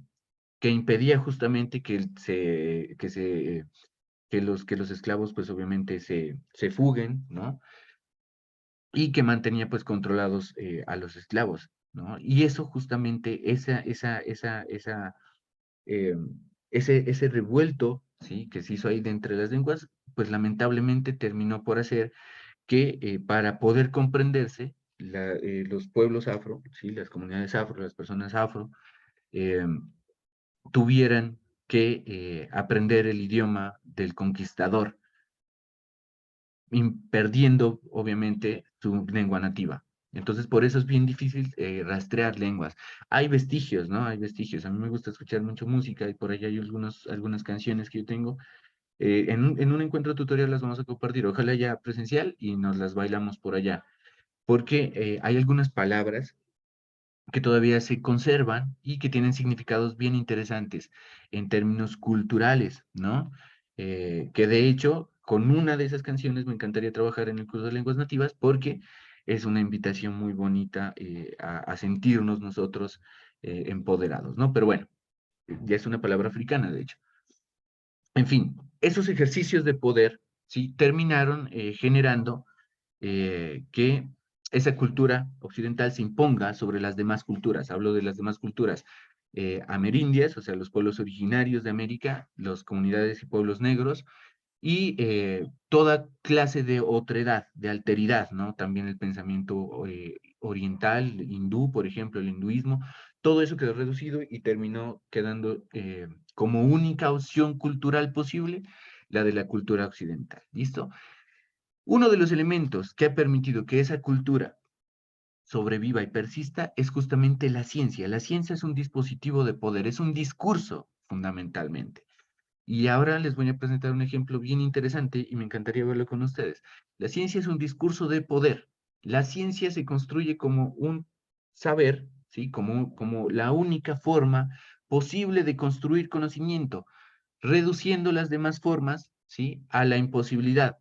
Que impedía justamente que los esclavos, pues obviamente se fuguen, ¿no? Y que mantenía pues controlados a los esclavos, ¿no? Y eso justamente, eh, ese revuelto, ¿sí? Que se hizo ahí de entre las lenguas, pues lamentablemente terminó por hacer que para poder comprenderse, los pueblos afro, ¿sí? Las comunidades afro, las personas afro, eh, tuvieran que aprender el idioma del conquistador, perdiendo, obviamente, su lengua nativa. Entonces, por eso es bien difícil rastrear lenguas. Hay vestigios, ¿no? Hay vestigios. A mí me gusta escuchar mucho música, y por ahí hay algunas canciones que yo tengo. En un encuentro tutorial las vamos a compartir, ojalá ya presencial, y nos las bailamos por allá. Porque hay algunas palabras que todavía se conservan y que tienen significados bien interesantes en términos culturales, ¿no? Que de hecho, con una de esas canciones me encantaría trabajar en el curso de lenguas nativas, porque es una invitación muy bonita a sentirnos nosotros empoderados, ¿no? Pero bueno, ya es una palabra africana, de hecho. En fin, esos ejercicios de poder, ¿sí? Terminaron generando que esa cultura occidental se imponga sobre las demás culturas. Hablo de las demás culturas amerindias, o sea, los pueblos originarios de América, las comunidades y pueblos negros, y toda clase de otredad, de alteridad, ¿no? También el pensamiento oriental, hindú, por ejemplo, el hinduismo, todo eso quedó reducido y terminó quedando como única opción cultural posible la de la cultura occidental. ¿Listo? Uno de los elementos que ha permitido que esa cultura sobreviva y persista es justamente la ciencia. La ciencia es un dispositivo de poder, es un discurso fundamentalmente. Y ahora les voy a presentar un ejemplo bien interesante y me encantaría verlo con ustedes. La ciencia es un discurso de poder. La ciencia se construye como un saber, ¿sí? Como la única forma posible de construir conocimiento, reduciendo las demás formas, ¿sí? A la imposibilidad.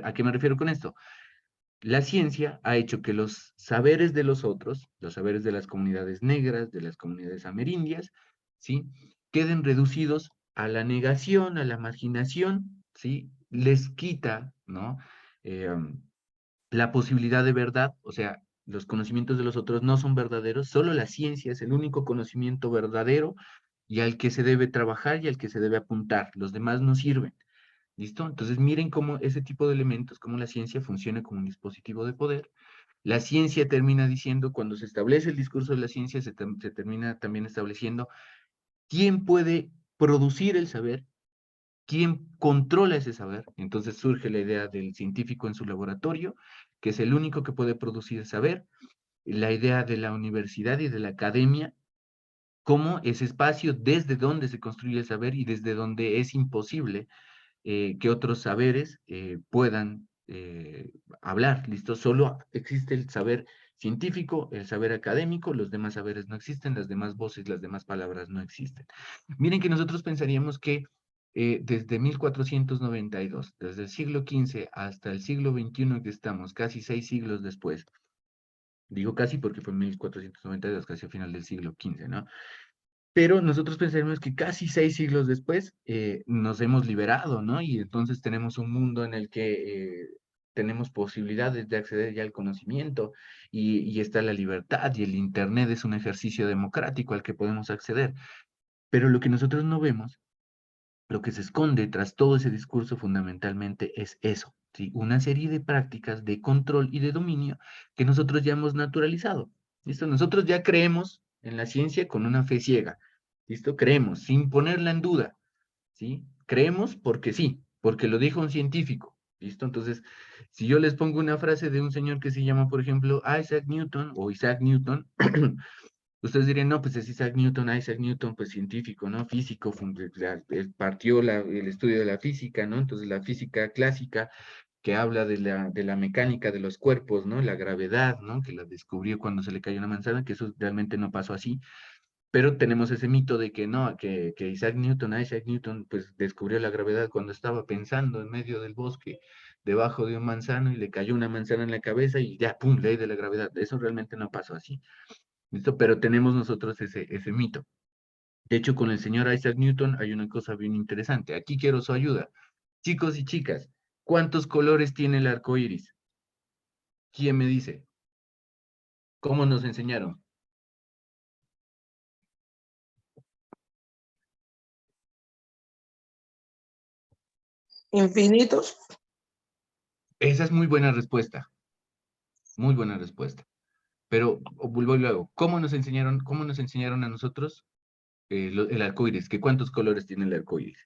¿A qué me refiero con esto? La ciencia ha hecho que los saberes de los otros, los saberes de las comunidades negras, de las comunidades amerindias, ¿sí? Queden reducidos a la negación, a la marginación, ¿sí? Les quita, ¿no? Eh, la posibilidad de verdad, o sea, los conocimientos de los otros no son verdaderos, solo la ciencia es el único conocimiento verdadero y al que se debe trabajar y al que se debe apuntar. Los demás no sirven. ¿Listo? Entonces miren cómo ese tipo de elementos, cómo la ciencia funciona como un dispositivo de poder. La ciencia termina diciendo, cuando se establece el discurso de la ciencia, se termina también estableciendo quién puede producir el saber, quién controla ese saber. Entonces surge la idea del científico en su laboratorio, que es el único que puede producir saber, la idea de la universidad y de la academia como ese espacio desde donde se construye el saber y desde donde es imposible que otros saberes puedan hablar, ¿listo? Solo existe el saber científico, el saber académico, los demás saberes no existen, las demás voces, las demás palabras no existen. Miren que nosotros pensaríamos que desde 1492, desde el siglo XV hasta el siglo XXI que estamos, casi 6 siglos después, digo casi porque fue en 1492, casi a final del siglo XV, ¿no? Pero nosotros pensaremos que casi 6 siglos después nos hemos liberado, ¿no? Y entonces tenemos un mundo en el que tenemos posibilidades de acceder ya al conocimiento y está la libertad, y el Internet es un ejercicio democrático al que podemos acceder. Pero lo que nosotros no vemos lo que se esconde tras todo ese discurso fundamentalmente es eso, ¿sí? Una serie de prácticas de control y de dominio que nosotros ya hemos naturalizado. ¿Listo? Nosotros ya creemos en la ciencia con una fe ciega. ¿Listo? Creemos, sin ponerla en duda. ¿Sí? Creemos porque sí, porque lo dijo un científico. ¿Listo? Entonces, si yo les pongo una frase de un señor que se llama, por ejemplo, Isaac Newton o Isaac Newton, ustedes dirían, no, pues es Isaac Newton, pues científico, ¿no? Físico, él partió el estudio de la física, ¿no? Entonces la física clásica que habla de la mecánica de los cuerpos, ¿no? La gravedad, ¿no? Que la descubrió cuando se le cayó una manzana, que eso realmente no pasó así, pero tenemos ese mito de que no, que Isaac Newton, pues descubrió la gravedad cuando estaba pensando en medio del bosque, debajo de un manzano, y le cayó una manzana en la cabeza y ya, ¡pum!, ley de la gravedad. Eso realmente no pasó así. ¿Listo? Pero tenemos nosotros ese mito. De hecho, con el señor Isaac Newton hay una cosa bien interesante. Aquí quiero su ayuda. Chicos y chicas, ¿cuántos colores tiene el arco iris? ¿Quién me dice? ¿Cómo nos enseñaron? Infinitos. Esa es muy buena respuesta. Muy buena respuesta. Pero vuelvo luego. Cómo nos enseñaron a nosotros el arco iris? ¿Que cuántos colores tiene el arco iris?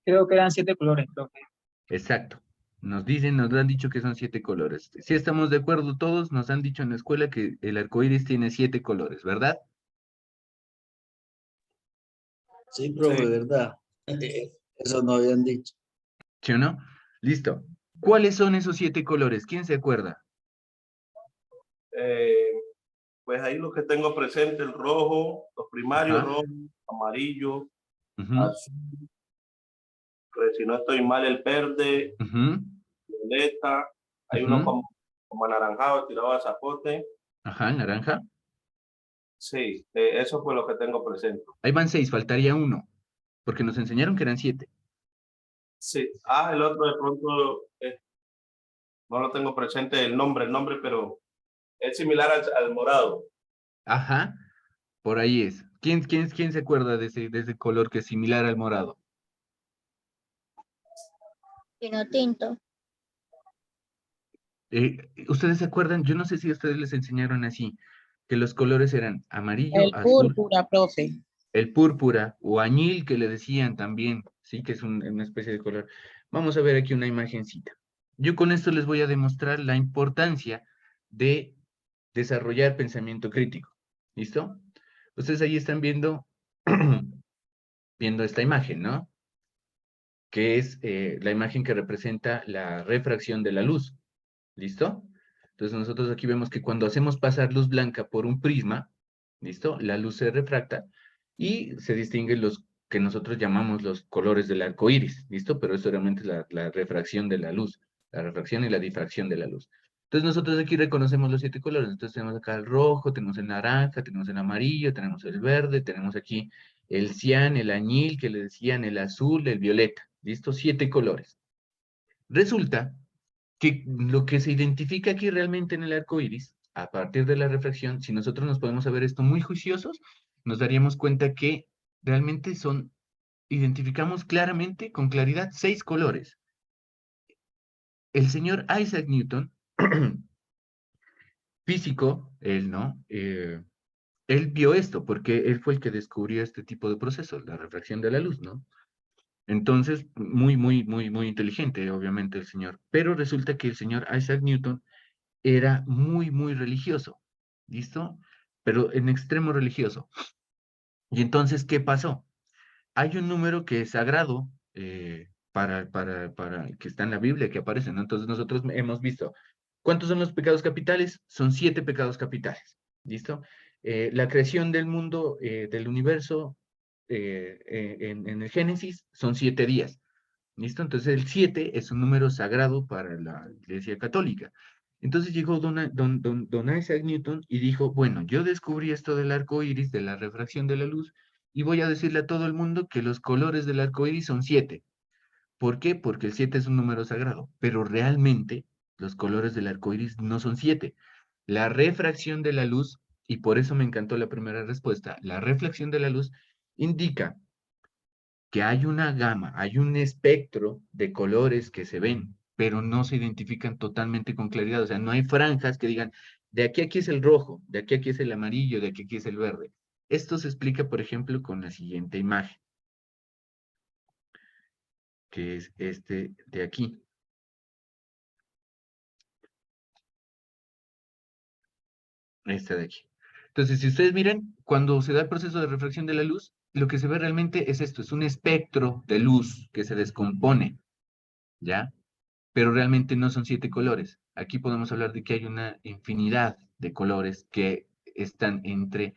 Creo que eran 7 colores, profe. Exacto. Nos han dicho que son 7 colores. Si estamos de acuerdo todos, nos han dicho en la escuela que el arco iris tiene 7 colores, ¿verdad? Sí, profe, Sí. ¿verdad? Eso no habían dicho. ¿Sí o no? Listo. ¿Cuáles son esos 7 colores? ¿Quién se acuerda? Pues ahí lo que tengo presente, el rojo, los primarios, Ajá. rojo, amarillo, Ujú, azul, si no estoy mal, el verde, ujú, violeta, hay uno ujú. como anaranjado tirado a zapote. Ajá, naranja. Sí, eso fue lo que tengo presente. Ahí van 6, faltaría uno, porque nos enseñaron que eran 7. Sí, el otro de pronto no lo tengo presente el nombre, pero es similar al morado. Ajá, por ahí es. ¿Quién se acuerda de ese color que es similar al morado? Vino tinto. ¿Ustedes se acuerdan? Yo no sé si a ustedes les enseñaron así, que los colores eran amarillo, El azul, púrpura, profe. el púrpura o añil que le decían también, sí, que es una especie de color. Vamos a ver aquí una imagencita. Yo con esto les voy a demostrar la importancia de desarrollar pensamiento crítico. ¿Listo? Ustedes ahí están viendo, viendo esta imagen, ¿no? Que es la imagen que representa la refracción de la luz. ¿Listo? Entonces nosotros aquí vemos que cuando hacemos pasar luz blanca por un prisma, ¿listo? La luz se refracta y se distinguen los que nosotros llamamos los colores del arco iris, ¿listo? Pero eso realmente es la refracción de la luz, la refracción y la difracción de la luz. Entonces nosotros aquí reconocemos los 7 colores. Entonces tenemos acá el rojo, tenemos el naranja, tenemos el amarillo, tenemos el verde, tenemos aquí el cian, el añil, que le decían el azul, el violeta, ¿listo? 7 colores. Resulta que lo que se identifica aquí realmente en el arco iris, a partir de la reflexión, si nosotros nos podemos saber esto muy juiciosos, nos daríamos cuenta que realmente identificamos claramente, con claridad, 6 colores. El señor Isaac Newton, físico, él, ¿no? Él vio esto, porque él fue el que descubrió este tipo de procesos, la refracción de la luz, ¿no? Entonces, muy inteligente, obviamente, el señor. Pero resulta que el señor Isaac Newton era muy religioso, ¿listo? Pero en extremo religioso. Y entonces, ¿qué pasó? Hay un número que es sagrado que está en la Biblia, que aparece, ¿no? Entonces nosotros hemos visto, ¿cuántos son los pecados capitales? Son 7 pecados capitales, ¿listo? La creación del mundo, del universo, en el Génesis, son 7 días. ¿Listo? Entonces el 7 es un número sagrado para la Iglesia Católica. Entonces llegó don Isaac Newton y dijo, bueno, yo descubrí esto del arco iris, de la refracción de la luz, y voy a decirle a todo el mundo que los colores del arco iris son 7. ¿Por qué? Porque el 7 es un número sagrado, pero realmente los colores del arco iris no son 7. La refracción de la luz, y por eso me encantó la primera respuesta, la reflexión de la luz indica que hay una gama, hay un espectro de colores que se ven, pero no se identifican totalmente con claridad. O sea, no hay franjas que digan, de aquí a aquí es el rojo, de aquí a aquí es el amarillo, de aquí a aquí es el verde. Esto se explica, por ejemplo, con la siguiente imagen, que es este de aquí. Esta de aquí. Entonces, si ustedes miran, cuando se da el proceso de refracción de la luz, lo que se ve realmente es esto, es un espectro de luz que se descompone, ¿ya? Pero realmente no son 7 colores. Aquí podemos hablar de que hay una infinidad de colores que están entre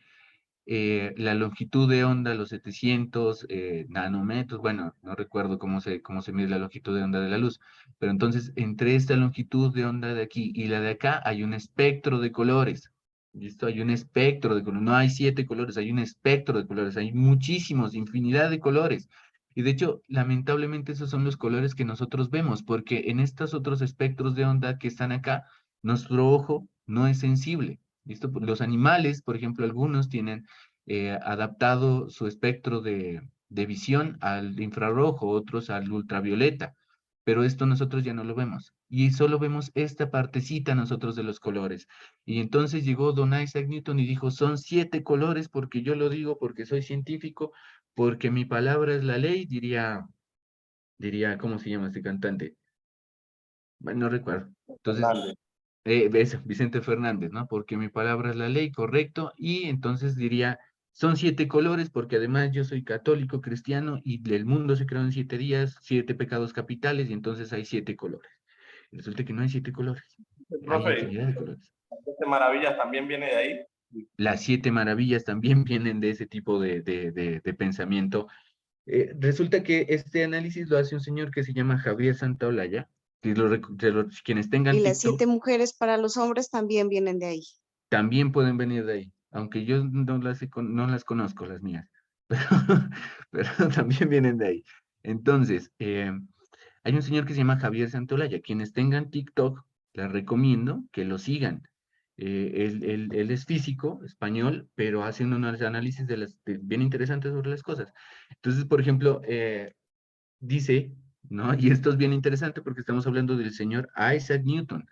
la longitud de onda, los 700 nanómetros, bueno, no recuerdo cómo se mide la longitud de onda de la luz, pero entonces entre esta longitud de onda de aquí y la de acá hay un espectro de colores. ¿Listo? Hay un espectro de colores, no hay 7 colores, hay un espectro de colores, hay muchísimos, infinidad de colores. Y de hecho, lamentablemente esos son los colores que nosotros vemos, porque en estos otros espectros de onda que están acá, nuestro ojo no es sensible. ¿Listo? Los animales, por ejemplo, algunos tienen adaptado su espectro de visión al infrarrojo, otros al ultravioleta, pero esto nosotros ya no lo vemos. Y solo vemos esta partecita nosotros de los colores. Y entonces llegó Don Isaac Newton y dijo, son 7 colores porque yo lo digo, porque soy científico, porque mi palabra es la ley, ¿cómo se llama este cantante? Bueno, no recuerdo. Entonces, Fernández. Vicente Fernández, ¿no? Porque mi palabra es la ley, correcto. Y entonces diría, son 7 colores, porque además yo soy católico, cristiano, y el mundo se creó en 7 días, 7 pecados capitales, y entonces hay 7 colores. Y resulta que no hay 7 colores, hay Profe, infinidad de colores. ¿este Maravillas también viene de ahí? Las 7 maravillas también vienen de ese tipo de pensamiento. Resulta que este análisis lo hace un señor que se llama Javier Santaolalla, que quienes tengan Y las TikTok 7 mujeres para los hombres también vienen de ahí. también pueden venir de ahí, aunque yo no las conozco, las mías, pero también vienen de ahí. Entonces, hay un señor que se llama Javier Santolaya. Quienes tengan TikTok, les recomiendo que lo sigan. Él es físico, español, pero hace unos análisis bien interesantes sobre las cosas. Entonces, por ejemplo, dice, ¿no? Y esto es bien interesante porque estamos hablando del señor Isaac Newton,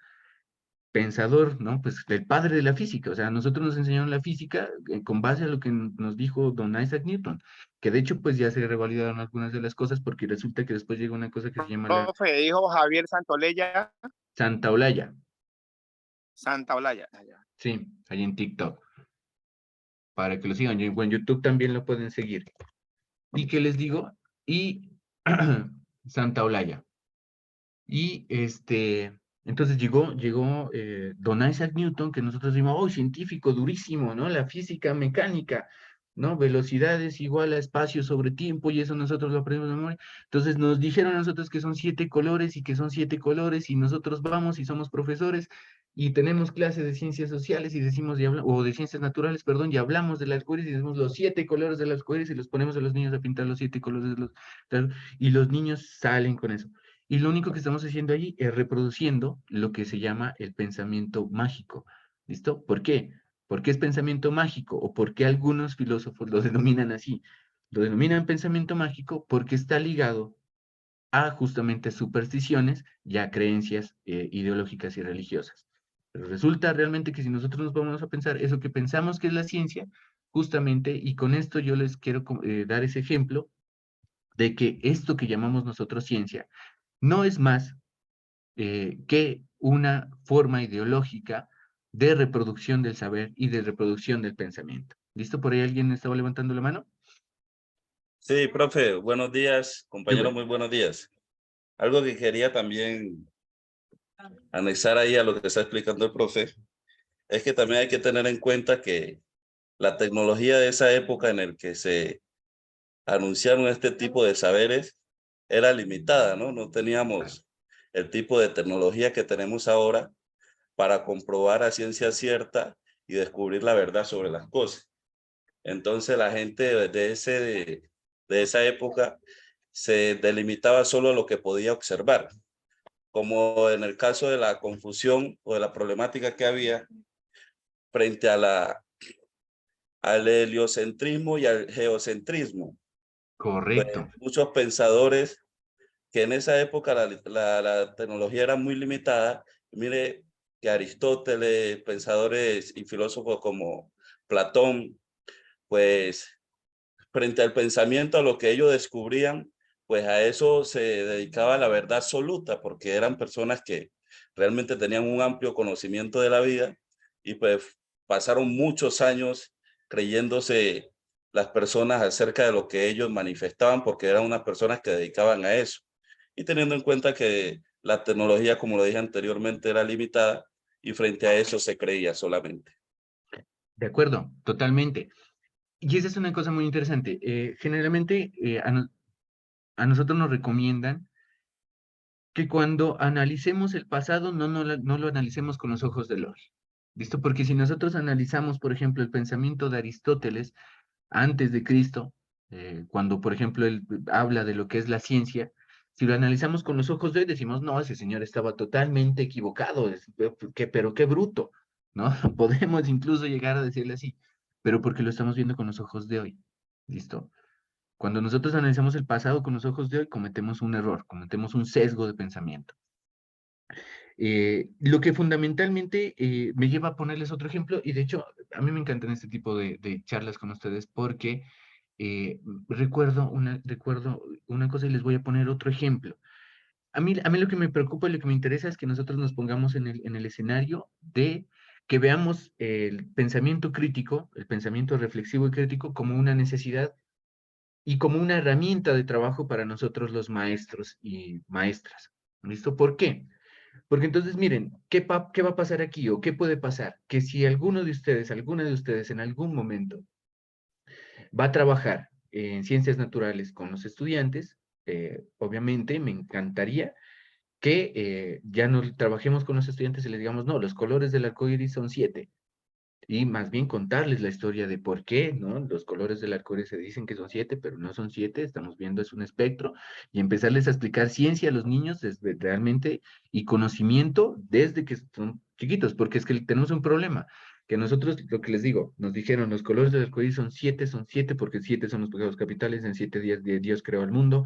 pensador, ¿no? Pues el padre de la física. O sea, nosotros nos enseñaron la física con base a lo que nos dijo don Isaac Newton, que de hecho pues ya se revalidaron algunas de las cosas porque resulta que después llega una cosa que se llama la Profe, dijo Javier Santoleya, Santa Olaya, Santa Olaya. sí, ahí en TikTok, para que lo sigan. Y en YouTube también lo pueden seguir. ¿Y qué les digo? Y Santa Olaya. Y entonces llegó don Isaac Newton, que nosotros decimos, oh, científico durísimo, ¿no? La física mecánica, ¿no? Velocidad es igual a espacio sobre tiempo, y eso nosotros lo aprendemos de memoria. Entonces nos dijeron a nosotros que son 7 colores y que son 7 colores, y nosotros vamos y somos profesores y tenemos clases de ciencias sociales y decimos, o de ciencias naturales, perdón, y hablamos del arco iris y decimos los 7 colores del arco iris y los ponemos a los niños a pintar los 7 colores y los niños salen con eso. Y lo único que estamos haciendo allí es reproduciendo lo que se llama el pensamiento mágico. ¿Listo? ¿Por qué? ¿Por qué es pensamiento mágico? ¿O por qué algunos filósofos lo denominan así? Lo denominan pensamiento mágico porque está ligado a justamente supersticiones y a creencias ideológicas y religiosas. Pero resulta realmente que si nosotros nos vamos a pensar eso que pensamos que es la ciencia, justamente, y con esto yo les quiero dar ese ejemplo de que esto que llamamos nosotros ciencia, no es más que una forma ideológica de reproducción del saber y de reproducción del pensamiento. ¿Listo? ¿Por ahí alguien estaba levantando la mano? Sí, profe, buenos días, Qué compañero, bueno. muy buenos días. Algo que quería también anexar ahí a lo que está explicando el profe, es que también hay que tener en cuenta que la tecnología de esa época en el que se anunciaron este tipo de saberes era limitada, ¿no? No teníamos el tipo de tecnología que tenemos ahora para comprobar a ciencia cierta y descubrir la verdad sobre las cosas. Entonces la gente de esa época se delimitaba solo a lo que podía observar, como en el caso de la confusión o de la problemática que había frente a al heliocentrismo y al geocentrismo. Correcto. Muchos pensadores que en esa época la tecnología era muy limitada. Mire que Aristóteles, pensadores y filósofos como Platón, pues frente al pensamiento, a lo que ellos descubrían, pues a eso se dedicaba la verdad absoluta, porque eran personas que realmente tenían un amplio conocimiento de la vida y pues pasaron muchos años creyéndose las personas acerca de lo que ellos manifestaban, porque eran unas personas que dedicaban a eso. Y teniendo en cuenta que la tecnología, como lo dije anteriormente, era limitada y frente a eso se creía solamente. De acuerdo, totalmente. Y esa es una cosa muy interesante. Generalmente a nosotros nos recomiendan que cuando analicemos el pasado no lo analicemos con los ojos del hoy. ¿Listo? Porque si nosotros analizamos, por ejemplo, el pensamiento de Aristóteles antes de Cristo, cuando, por ejemplo, él habla de lo que es la ciencia, si lo analizamos con los ojos de hoy, decimos, no, ese señor estaba totalmente equivocado, pero qué bruto, ¿no? Podemos incluso llegar a decirle así, pero porque lo estamos viendo con los ojos de hoy. ¿Listo? Cuando nosotros analizamos el pasado con los ojos de hoy, cometemos un error, cometemos un sesgo de pensamiento. Lo que fundamentalmente me lleva a ponerles otro ejemplo, y de hecho, a mí me encantan este tipo de charlas con ustedes porque recuerdo una cosa y les voy a poner otro ejemplo. A mí lo que me preocupa y lo que me interesa es que nosotros nos pongamos en el escenario de que veamos el pensamiento crítico, el pensamiento reflexivo y crítico como una necesidad y como una herramienta de trabajo para nosotros los maestros y maestras. ¿Listo? ¿Por qué? Porque entonces, miren, ¿qué va a pasar aquí o qué puede pasar? Que si alguno de ustedes, alguna de ustedes en algún momento va a trabajar en ciencias naturales con los estudiantes, obviamente me encantaría que ya no trabajemos con los estudiantes y les digamos, no, los colores del arco iris son 7. Y más bien contarles la historia de por qué, ¿no? Los colores del arco iris se dicen que son 7, pero no son 7, estamos viendo es un espectro, y empezarles a explicar ciencia a los niños desde realmente, y conocimiento desde que son chiquitos, porque es que tenemos un problema, que nosotros, lo que les digo, nos dijeron, los colores del arco iris son 7 porque 7 son los pecados capitales, en 7 días Dios creó al mundo,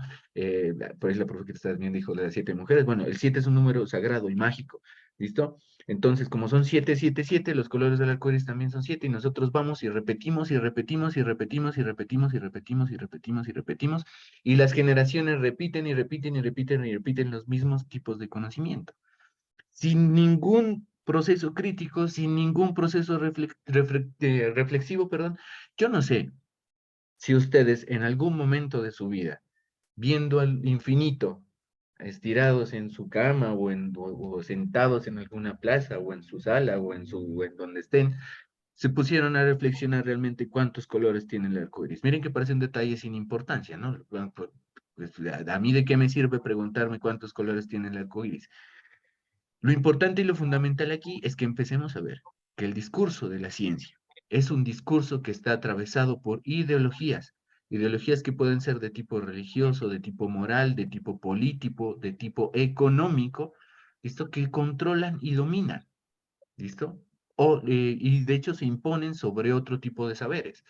por ahí la profeta que estás viendo dijo de las 7 mujeres, bueno, el 7 es un número sagrado y mágico, ¿listo? Entonces, como son 7, 7, 7, los colores del arco iris también son 7, y nosotros vamos y repetimos y repetimos y repetimos y repetimos y repetimos y repetimos y repetimos, y las generaciones repiten y repiten y repiten y repiten los mismos tipos de conocimiento. Sin ningún proceso crítico, sin ningún proceso reflexivo, perdón. Yo no sé si ustedes en algún momento de su vida, viendo al infinito, estirados en su cama o sentados en alguna plaza o en su sala o en donde estén, se pusieron a reflexionar realmente cuántos colores tiene el arco iris. Miren que parecen detalles sin importancia, ¿no? Pues, a mí de qué me sirve preguntarme cuántos colores tiene el arco iris. Lo importante y lo fundamental aquí es que empecemos a ver que el discurso de la ciencia es un discurso que está atravesado por ideologías que pueden ser de tipo religioso, de tipo moral, de tipo político, de tipo económico, ¿listo? Que controlan y dominan, ¿listo? Y de hecho se imponen sobre otro tipo de saberes.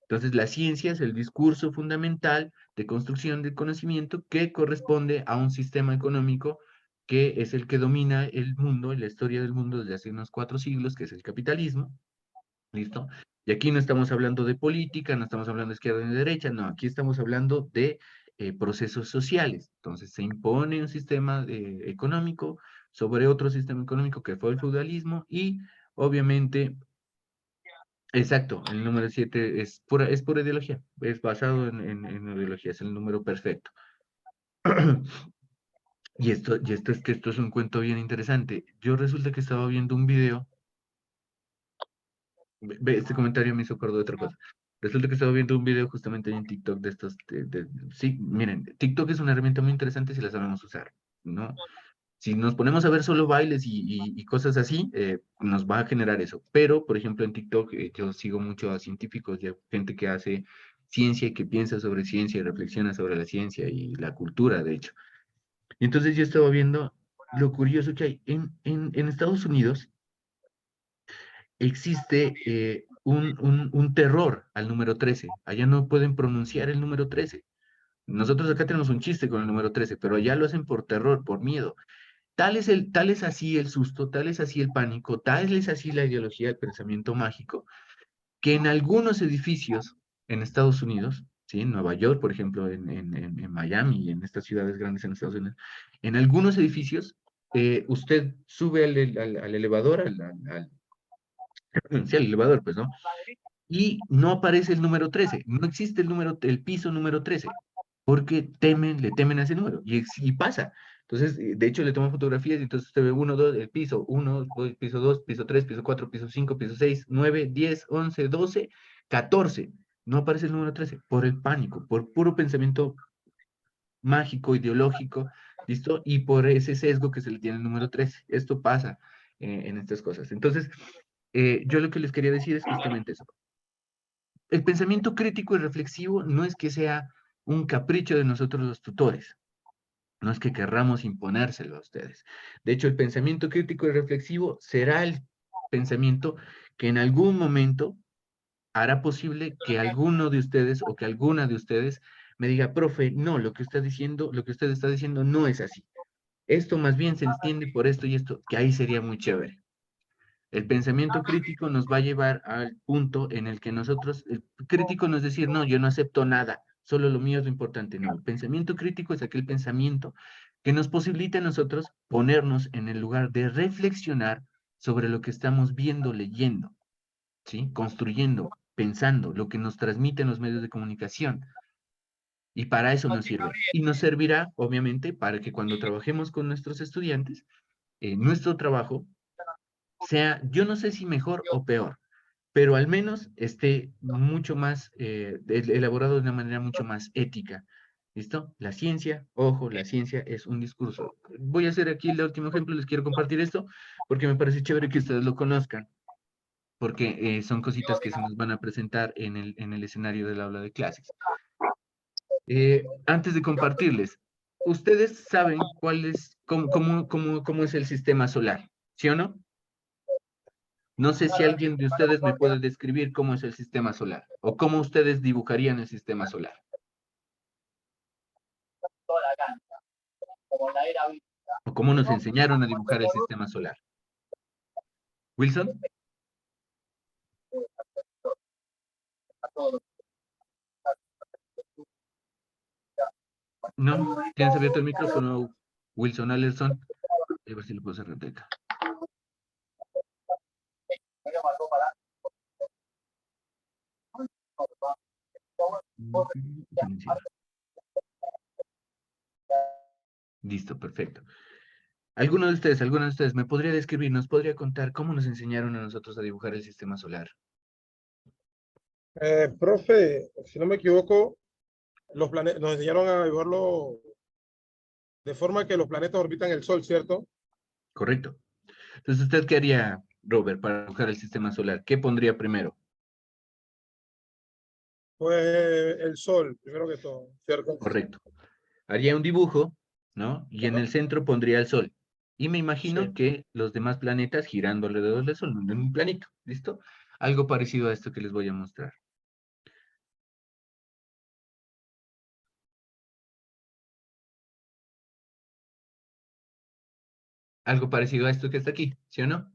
Entonces, la ciencia es el discurso fundamental de construcción del conocimiento que corresponde a un sistema económico que es el que domina el mundo, la historia del mundo desde hace unos 4 siglos, que es el capitalismo. ¿Listo? Y aquí no estamos hablando de política, no estamos hablando de izquierda ni de derecha, no, aquí estamos hablando de procesos sociales. Entonces se impone un sistema económico sobre otro sistema económico que fue el feudalismo y obviamente, exacto, el número 7 es pura ideología, es basado en ideología, es el número perfecto. Y esto es que esto es un cuento bien interesante. Yo resulta que estaba viendo un video. Este comentario me hizo acordar de otra cosa. Resulta que estaba viendo un video justamente en TikTok de estos, sí, miren, TikTok es una herramienta muy interesante si la sabemos usar, ¿no? Si nos ponemos a ver solo bailes y cosas así, nos va a generar eso. Pero, por ejemplo, en TikTok yo sigo mucho a científicos y a gente que hace ciencia y que piensa sobre ciencia y reflexiona sobre la ciencia y la cultura, de hecho. Y entonces yo estaba viendo lo curioso que hay en Estados Unidos. Existe un terror al número 13. Allá no pueden pronunciar el número 13. Nosotros acá tenemos un chiste con el número 13, pero allá lo hacen por terror, por miedo. Tal es así el susto, tal es así el pánico, tal es así la ideología del pensamiento mágico, que en algunos edificios en Estados Unidos, ¿sí? En Nueva York, por ejemplo, en Miami, en estas ciudades grandes en Estados Unidos, en algunos edificios, usted sube al elevador, sí, al elevador, pues, ¿no? Y no aparece el número 13, no existe el piso número 13, porque le temen a ese número, y pasa. Entonces, de hecho, le toman fotografías y entonces usted ve 1, 2, el piso 1, piso 2, piso 3, piso 4, piso 5, piso 6, 9, 10, 11, 12, 14. No aparece el número 13 por el pánico, por puro pensamiento mágico, ideológico, ¿listo? Y por ese sesgo que se le tiene al número 13. Esto pasa en estas cosas. Entonces, yo lo que les quería decir es justamente eso. El pensamiento crítico y reflexivo no es que sea un capricho de nosotros los tutores, no es que querramos imponérselo a ustedes. De hecho, el pensamiento crítico y reflexivo será el pensamiento que en algún momento hará posible que alguno de ustedes o que alguna de ustedes me diga, profe, no, lo que usted está diciendo no es así. Esto más bien se entiende por esto y esto, que ahí sería muy chévere. El pensamiento crítico nos va a llevar al punto en el que nosotros, el crítico no es decir, no, yo no acepto nada, solo lo mío es lo importante. No, el pensamiento crítico es aquel pensamiento que nos posibilita a nosotros ponernos en el lugar de reflexionar sobre lo que estamos viendo, leyendo, ¿sí? Construyendo, pensando, lo que nos transmiten los medios de comunicación. Y para eso nos sirve. Y nos servirá, obviamente, para que cuando trabajemos con nuestros estudiantes, nuestro trabajo sea, yo no sé si mejor o peor, pero al menos esté mucho más elaborado de una manera mucho más ética. ¿Listo? La ciencia, ojo, la ciencia es un discurso. Voy a hacer aquí el último ejemplo, les quiero compartir esto, porque me parece chévere que ustedes lo conozcan, porque son cositas que se nos van a presentar en el escenario del aula de clases. Antes de compartirles, ustedes saben cómo es el sistema solar, ¿sí o no? No sé si alguien de ustedes me puede describir cómo es el sistema solar o cómo ustedes dibujarían el sistema solar. O cómo nos enseñaron a dibujar el sistema solar. ¿Wilson? ¿No? ¿Tienes abierto el micrófono, Wilson Allerson? A ver si lo puedo cerrar de acá. Listo, perfecto. ¿Alguno de ustedes me podría describir, nos podría contar cómo nos enseñaron a nosotros a dibujar el sistema solar? Profe, si no me equivoco, los planetas nos enseñaron a dibujarlo de forma que los planetas orbitan el Sol, ¿cierto? Correcto. Entonces, ¿usted qué haría, Robert, para dibujar el sistema solar? ¿Qué pondría primero? Pues el Sol, primero que todo, ¿cierto? Correcto. Haría un dibujo, ¿no? Y en el centro pondría el Sol. Y me imagino Sí. que los demás planetas girando alrededor del Sol, en un planito, ¿listo? Algo parecido a esto que les voy a mostrar. Algo parecido a esto que está aquí, ¿sí o no?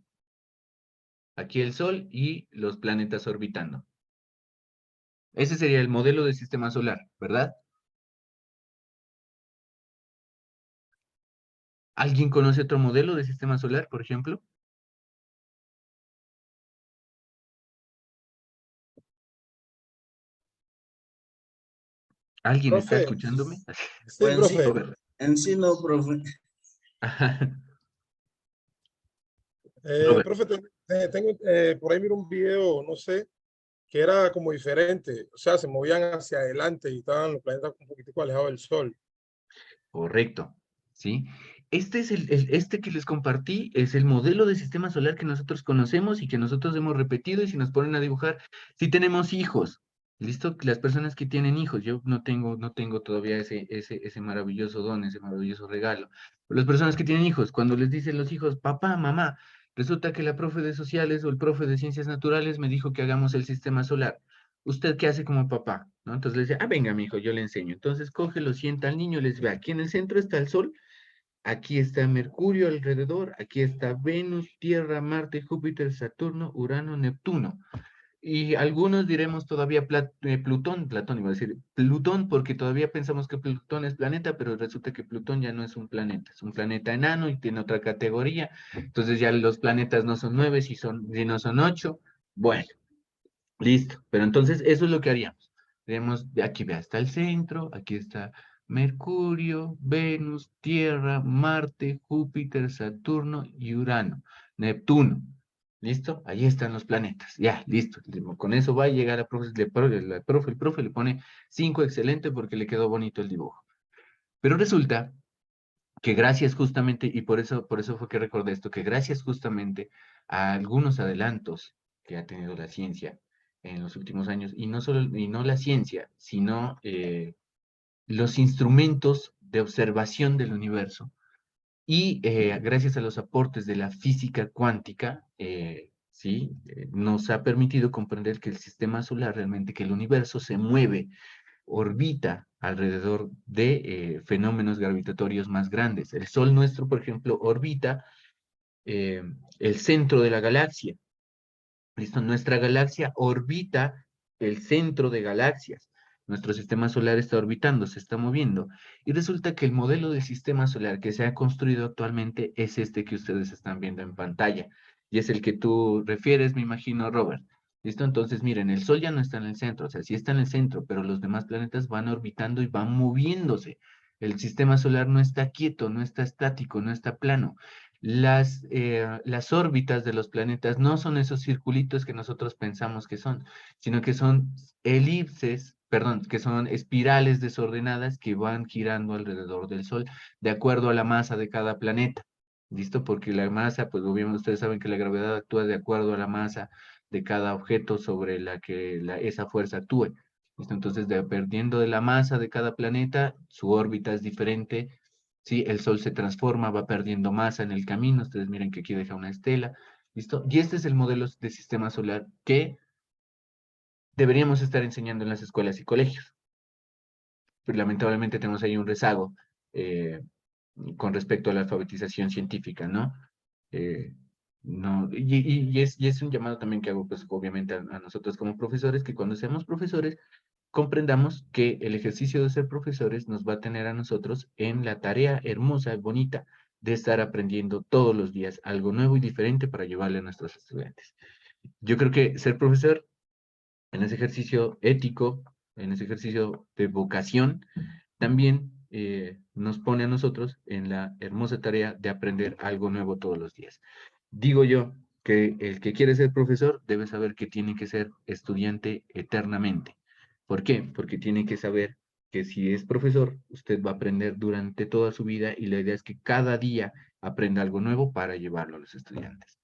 Aquí el Sol y los planetas orbitando. Ese sería el modelo del sistema solar, ¿verdad? ¿Alguien conoce otro modelo de sistema solar, por ejemplo? ¿Alguien está Profe, escuchándome? sí, Pues profe. en sí no, profe. Robert. Profe, tengo, por ahí miro un video, no sé, que era como diferente. O sea, se movían hacia adelante y estaban los planetas un poquitico alejados del Sol. Correcto, ¿sí? Este es este que les compartí, es el modelo de sistema solar que nosotros conocemos y que nosotros hemos repetido, y si nos ponen a dibujar, si tenemos hijos, ¿listo? Las personas que tienen hijos, yo no tengo todavía ese maravilloso don, ese maravilloso regalo. Pero las personas que tienen hijos, cuando les dicen los hijos, papá, mamá, Resulta que la profe de sociales o el profe de ciencias naturales me dijo que hagamos el sistema solar. ¿Usted qué hace como papá? ¿No? Entonces le decía, venga, mi hijo, yo le enseño. Entonces coge, lo sienta al niño, les ve, aquí en el centro está el Sol, aquí está Mercurio alrededor, aquí está Venus, Tierra, Marte, Júpiter, Saturno, Urano, Neptuno. Y algunos diremos todavía Plutón iba a decir Plutón, porque todavía pensamos que Plutón es planeta, pero resulta que Plutón ya no es un planeta enano y tiene otra categoría. Entonces ya los planetas no son 9, si no son 8. Bueno, listo. Pero entonces eso es lo que haríamos. Tenemos, de aquí vea, está el centro, aquí está Mercurio, Venus, Tierra, Marte, Júpiter, Saturno y Urano, Neptuno. ¿Listo? Ahí están los planetas. Ya, listo. Con eso va a llegar a profe, el profe le pone 5, excelente, porque le quedó bonito el dibujo. Pero resulta que gracias justamente, y por eso fue que recordé esto, que gracias justamente a algunos adelantos que ha tenido la ciencia en los últimos años, y no la ciencia, sino los instrumentos de observación del universo, y gracias a los aportes de la física cuántica, ¿sí? Nos ha permitido comprender que el sistema solar, realmente que el universo se mueve, orbita alrededor de fenómenos gravitatorios más grandes. El Sol nuestro, por ejemplo, orbita el centro de la galaxia. ¿Listo? Nuestra galaxia orbita el centro de galaxias. Nuestro sistema solar está orbitando, se está moviendo. Y resulta que el modelo de sistema solar que se ha construido actualmente es este que ustedes están viendo en pantalla. Y es el que tú refieres, me imagino, Robert. ¿Listo? Entonces, miren, el Sol ya no está en el centro, o sea, sí está en el centro, pero los demás planetas van orbitando y van moviéndose. El sistema solar no está quieto, no está estático, no está plano. Las órbitas de los planetas no son esos circulitos que nosotros pensamos que son, sino que son elipses, perdón, que son espirales desordenadas que van girando alrededor del Sol de acuerdo a la masa de cada planeta. ¿Listo? Porque la masa, pues obviamente ustedes saben que la gravedad actúa de acuerdo a la masa de cada objeto sobre la que esa fuerza actúe. ¿Listo? Entonces, dependiendo de la masa de cada planeta, su órbita es diferente. Sí, el Sol se transforma, va perdiendo masa en el camino. Ustedes miren que aquí deja una estela. ¿Listo? Y este es el modelo de sistema solar que deberíamos estar enseñando en las escuelas y colegios. Pero lamentablemente tenemos ahí un rezago con respecto a la alfabetización científica, ¿no? No, y es un llamado también que hago, pues, obviamente, a nosotros como profesores, que cuando seamos profesores, comprendamos que el ejercicio de ser profesores nos va a tener a nosotros en la tarea hermosa y bonita de estar aprendiendo todos los días algo nuevo y diferente para llevarle a nuestros estudiantes. Yo creo que ser profesor, en ese ejercicio ético, en ese ejercicio de vocación, también nos pone a nosotros en la hermosa tarea de aprender algo nuevo todos los días. Digo yo que el que quiere ser profesor debe saber que tiene que ser estudiante eternamente. ¿Por qué? Porque tiene que saber que si es profesor, usted va a aprender durante toda su vida, y la idea es que cada día aprenda algo nuevo para llevarlo a los estudiantes.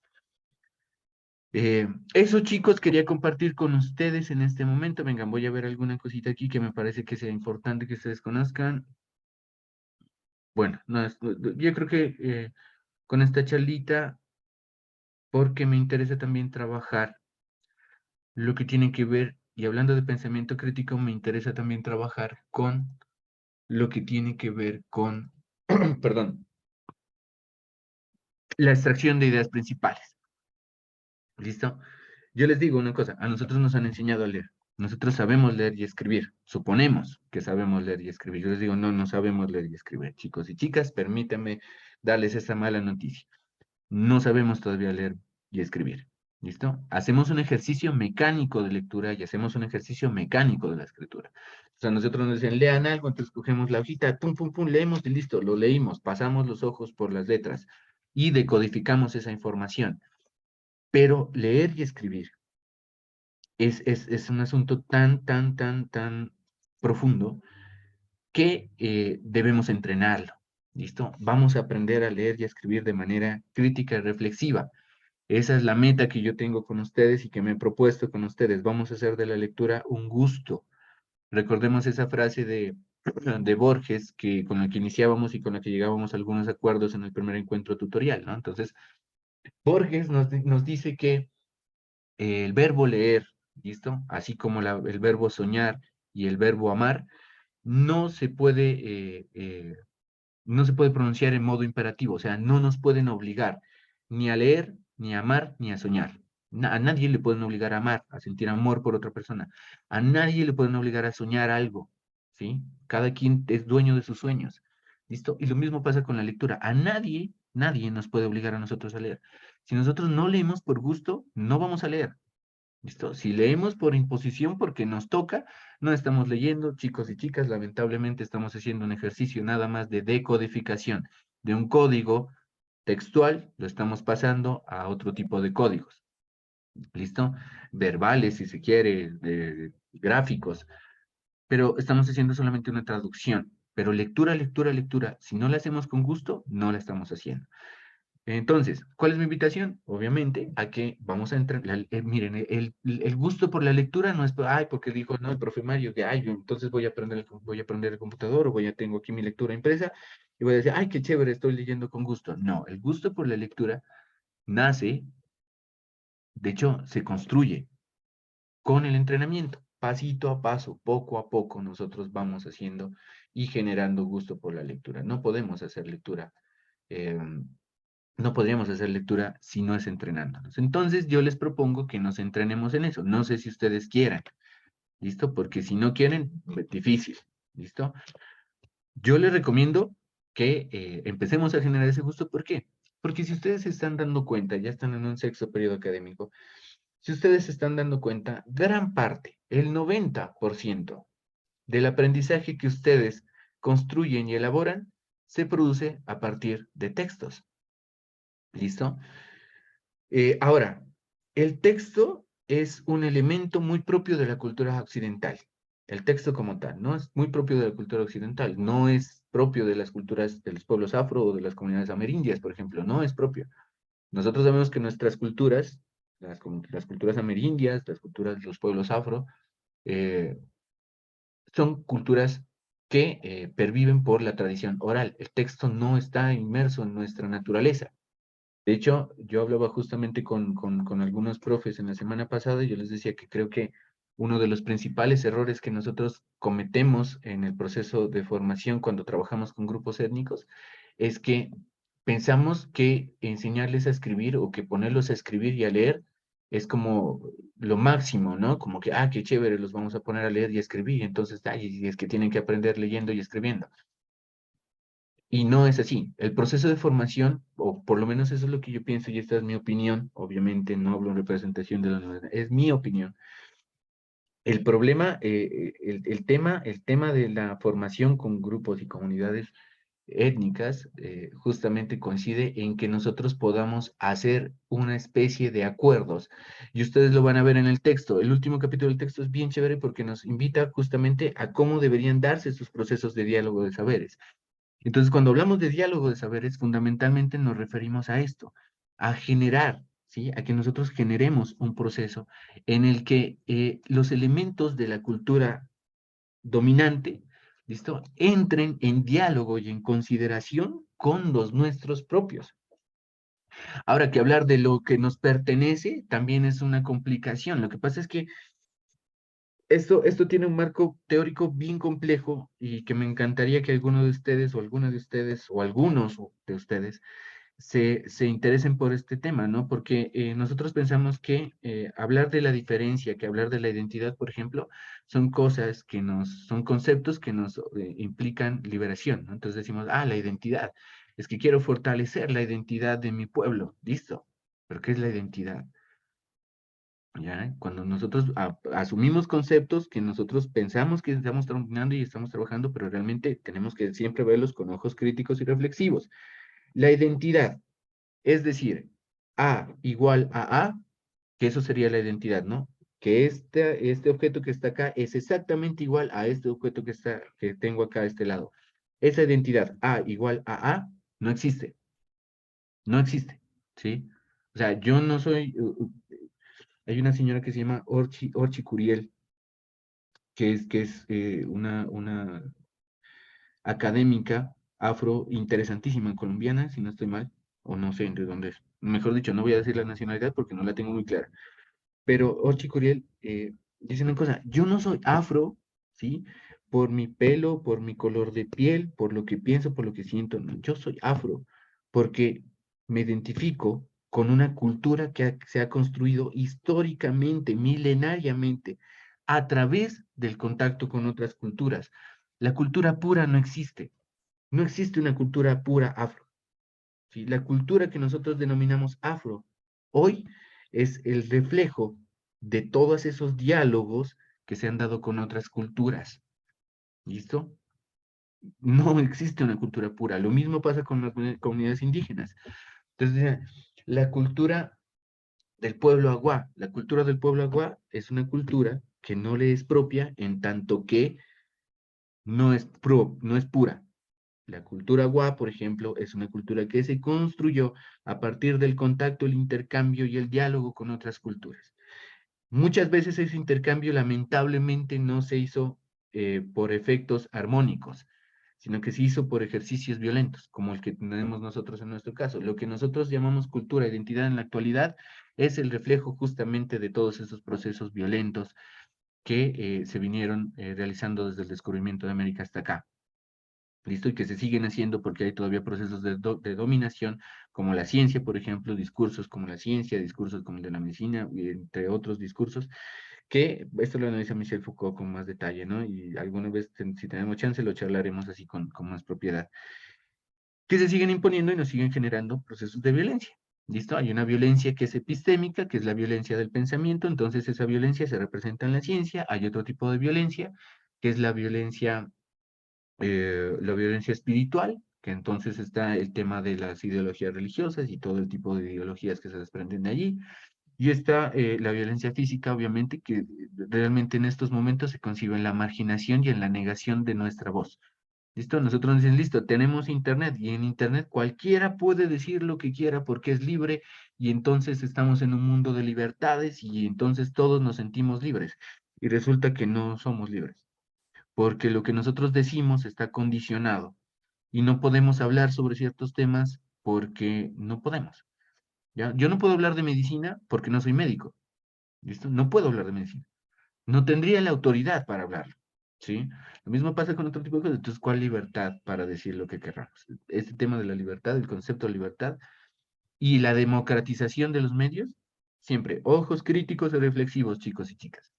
Eso, chicos, quería compartir con ustedes en este momento. Vengan, voy a ver alguna cosita aquí que me parece que sea importante que ustedes conozcan. Bueno, yo creo que con esta charlita, porque me interesa también trabajar lo que tiene que ver, y hablando de pensamiento crítico, me interesa también trabajar con lo que tiene que ver con, perdón, la extracción de ideas principales. ¿Listo? Yo les digo una cosa, a nosotros nos han enseñado a leer. Nosotros sabemos leer y escribir. Suponemos que sabemos leer y escribir. Yo les digo, no, no sabemos leer y escribir, chicos y chicas. Permítanme darles esa mala noticia. No sabemos todavía leer y escribir. ¿Listo? Hacemos un ejercicio mecánico de lectura y hacemos un ejercicio mecánico de la escritura. O sea, nosotros nos dicen, lean algo, entonces cogemos la hojita, pum, pum, pum, leemos y listo, lo leímos, pasamos los ojos por las letras y decodificamos esa información. Pero leer y escribir es un asunto tan profundo que debemos entrenarlo. ¿Listo? Vamos a aprender a leer y a escribir de manera crítica y reflexiva. Esa es la meta que yo tengo con ustedes y que me he propuesto con ustedes. Vamos a hacer de la lectura un gusto. Recordemos esa frase de Borges, con la que iniciábamos y con la que llegábamos a algunos acuerdos en el primer encuentro tutorial, ¿no? Entonces, Borges nos dice que el verbo leer, ¿listo? Así como el verbo soñar y el verbo amar, no se puede, no se puede pronunciar en modo imperativo, o sea, no nos pueden obligar ni a leer, ni a amar, ni a soñar. A nadie le pueden obligar a amar, a sentir amor por otra persona. A nadie le pueden obligar a soñar algo, ¿sí? Cada quien es dueño de sus sueños, ¿listo? Y lo mismo pasa con la lectura. A nadie nos puede obligar a nosotros a leer. Si nosotros no leemos por gusto, no vamos a leer. ¿Listo? Si leemos por imposición porque nos toca, no estamos leyendo, chicos y chicas, lamentablemente estamos haciendo un ejercicio nada más de decodificación de un código textual, lo estamos pasando a otro tipo de códigos. ¿Listo? Verbales, si se quiere, gráficos, pero estamos haciendo solamente una traducción. Pero lectura, lectura, lectura, si no la hacemos con gusto, no la estamos haciendo. Entonces, ¿cuál es mi invitación? Obviamente, a que vamos a entrar, miren, el gusto por la lectura no es, ay, porque dijo, no, el profe Mario, que, ay, yo entonces voy a aprender el computador, o tengo aquí mi lectura impresa, y voy a decir, ay, qué chévere, estoy leyendo con gusto. No, el gusto por la lectura nace, de hecho, se construye con el entrenamiento. Pasito a paso, poco a poco, nosotros vamos haciendo y generando gusto por la lectura. No podemos hacer lectura no podríamos hacer lectura si no es entrenándonos. Entonces yo les propongo que nos entrenemos en eso. No sé si ustedes quieran, ¿listo? Porque si no quieren, es difícil, ¿listo? Yo les recomiendo que empecemos a generar ese gusto. ¿Por qué? Porque si ustedes se están dando cuenta, ya están en un sexto periodo académico, si ustedes se están dando cuenta, gran parte, el 90% del aprendizaje que ustedes construyen y elaboran, se produce a partir de textos. ¿Listo? Ahora, el texto es un elemento muy propio de la cultura occidental. El texto como tal, ¿no? Es muy propio de la cultura occidental. No es propio de las culturas de los pueblos afro o de las comunidades amerindias, por ejemplo. No es propio. Nosotros sabemos que nuestras culturas, las culturas amerindias, las culturas de los pueblos afro, eh, son culturas que perviven por la tradición oral. El texto no está inmerso en nuestra naturaleza. De hecho, yo hablaba justamente con algunos profes en la semana pasada y yo les decía que creo que uno de los principales errores que nosotros cometemos en el proceso de formación cuando trabajamos con grupos étnicos es que pensamos que enseñarles a escribir o que ponerlos a escribir y a leer es como lo máximo, ¿no? Como que, ah, qué chévere, los vamos a poner a leer y a escribir, entonces, ay, es que tienen que aprender leyendo y escribiendo. Y no es así. El proceso de formación, o por lo menos eso es lo que yo pienso, y esta es mi opinión, obviamente no hablo en representación de la universidad, es mi opinión. El problema, el tema de la formación con grupos y comunidades étnicas justamente coincide en que nosotros podamos hacer una especie de acuerdos. Y ustedes lo van a ver en el texto. El último capítulo del texto es bien chévere porque nos invita justamente a cómo deberían darse sus procesos de diálogo de saberes. Entonces, cuando hablamos de diálogo de saberes, fundamentalmente nos referimos a esto, a generar, ¿sí? A que nosotros generemos un proceso en el que los elementos de la cultura dominante, ¿listo? Entren en diálogo y en consideración con los nuestros propios. Ahora que hablar de lo que nos pertenece también es una complicación. Lo que pasa es que esto tiene un marco teórico bien complejo y que me encantaría que alguno de ustedes o alguna de ustedes o algunos de ustedes se interesen por este tema, ¿no? Porque nosotros pensamos que hablar de la diferencia, que hablar de la identidad, por ejemplo, son cosas que son conceptos que nos implican liberación, ¿no? Entonces decimos, ah, la identidad, es que quiero fortalecer la identidad de mi pueblo, listo, pero ¿qué es la identidad? ¿Ya? Cuando nosotros asumimos conceptos que nosotros pensamos que estamos dominando y estamos trabajando, pero realmente tenemos que siempre verlos con ojos críticos y reflexivos. La identidad, es decir, A igual a A, que eso sería la identidad, ¿no? Que este objeto que está acá es exactamente igual a este objeto que tengo acá a este lado. Esa identidad A igual a A no existe. No existe, ¿sí? O sea, yo no soy... hay una señora que se llama Orchi Curiel, que es una académica afro interesantísima, colombiana, si no estoy mal, o no sé de dónde es. mejor dicho, no voy a decir la nacionalidad porque no la tengo muy clara, pero Orchi Curiel dice una cosa, yo no soy afro, ¿sí? Por mi pelo, por mi color de piel, por lo que pienso, por lo que siento, no, yo soy afro porque me identifico con una cultura que se ha construido históricamente, milenariamente, a través del contacto con otras culturas. La cultura pura no existe, no existe una cultura pura afro. ¿Sí? La cultura que nosotros denominamos afro hoy es el reflejo de todos esos diálogos que se han dado con otras culturas. ¿Listo? No existe una cultura pura. Lo mismo pasa con las comunidades indígenas. Entonces, la cultura del pueblo Aguá, la cultura del pueblo Aguá es una cultura que no le es propia en tanto que no es pura. La cultura Aguá, por ejemplo, es una cultura que se construyó a partir del contacto, el intercambio y el diálogo con otras culturas. Muchas veces ese intercambio lamentablemente no se hizo por efectos armónicos, sino que se hizo por ejercicios violentos, como el que tenemos nosotros en nuestro caso. Lo que nosotros llamamos cultura, identidad en la actualidad, es el reflejo justamente de todos esos procesos violentos que se vinieron realizando desde el descubrimiento de América hasta acá. ¿Listo? Y que se siguen haciendo porque hay todavía procesos de dominación, como la ciencia, por ejemplo, discursos como la ciencia, discursos como el de la medicina, y entre otros discursos, que esto lo analiza Michel Foucault con más detalle, ¿no? Y alguna vez, si tenemos chance, lo charlaremos así con más propiedad. Que se siguen imponiendo y nos siguen generando procesos de violencia. ¿Listo? Hay una violencia que es epistémica, que es la violencia del pensamiento, entonces esa violencia se representa en la ciencia. Hay otro tipo de violencia, que es la violencia espiritual, que entonces está el tema de las ideologías religiosas y todo el tipo de ideologías que se desprenden de allí. Y está la violencia física, obviamente, que realmente en estos momentos se concibe en la marginación y en la negación de nuestra voz. ¿Listo? Nosotros nos dicen, listo, tenemos Internet y en Internet cualquiera puede decir lo que quiera porque es libre y entonces estamos en un mundo de libertades y entonces todos nos sentimos libres. Y resulta que no somos libres porque lo que nosotros decimos está condicionado y no podemos hablar sobre ciertos temas porque no podemos. ¿Ya? Yo no puedo hablar de medicina porque no soy médico. ¿Listo? No puedo hablar de medicina. No tendría la autoridad para hablarlo. ¿Sí? Lo mismo pasa con otro tipo de cosas. Entonces, ¿cuál libertad para decir lo que queramos? Este tema de la libertad, el concepto de libertad y la democratización de los medios, siempre ojos críticos y reflexivos, chicos y chicas.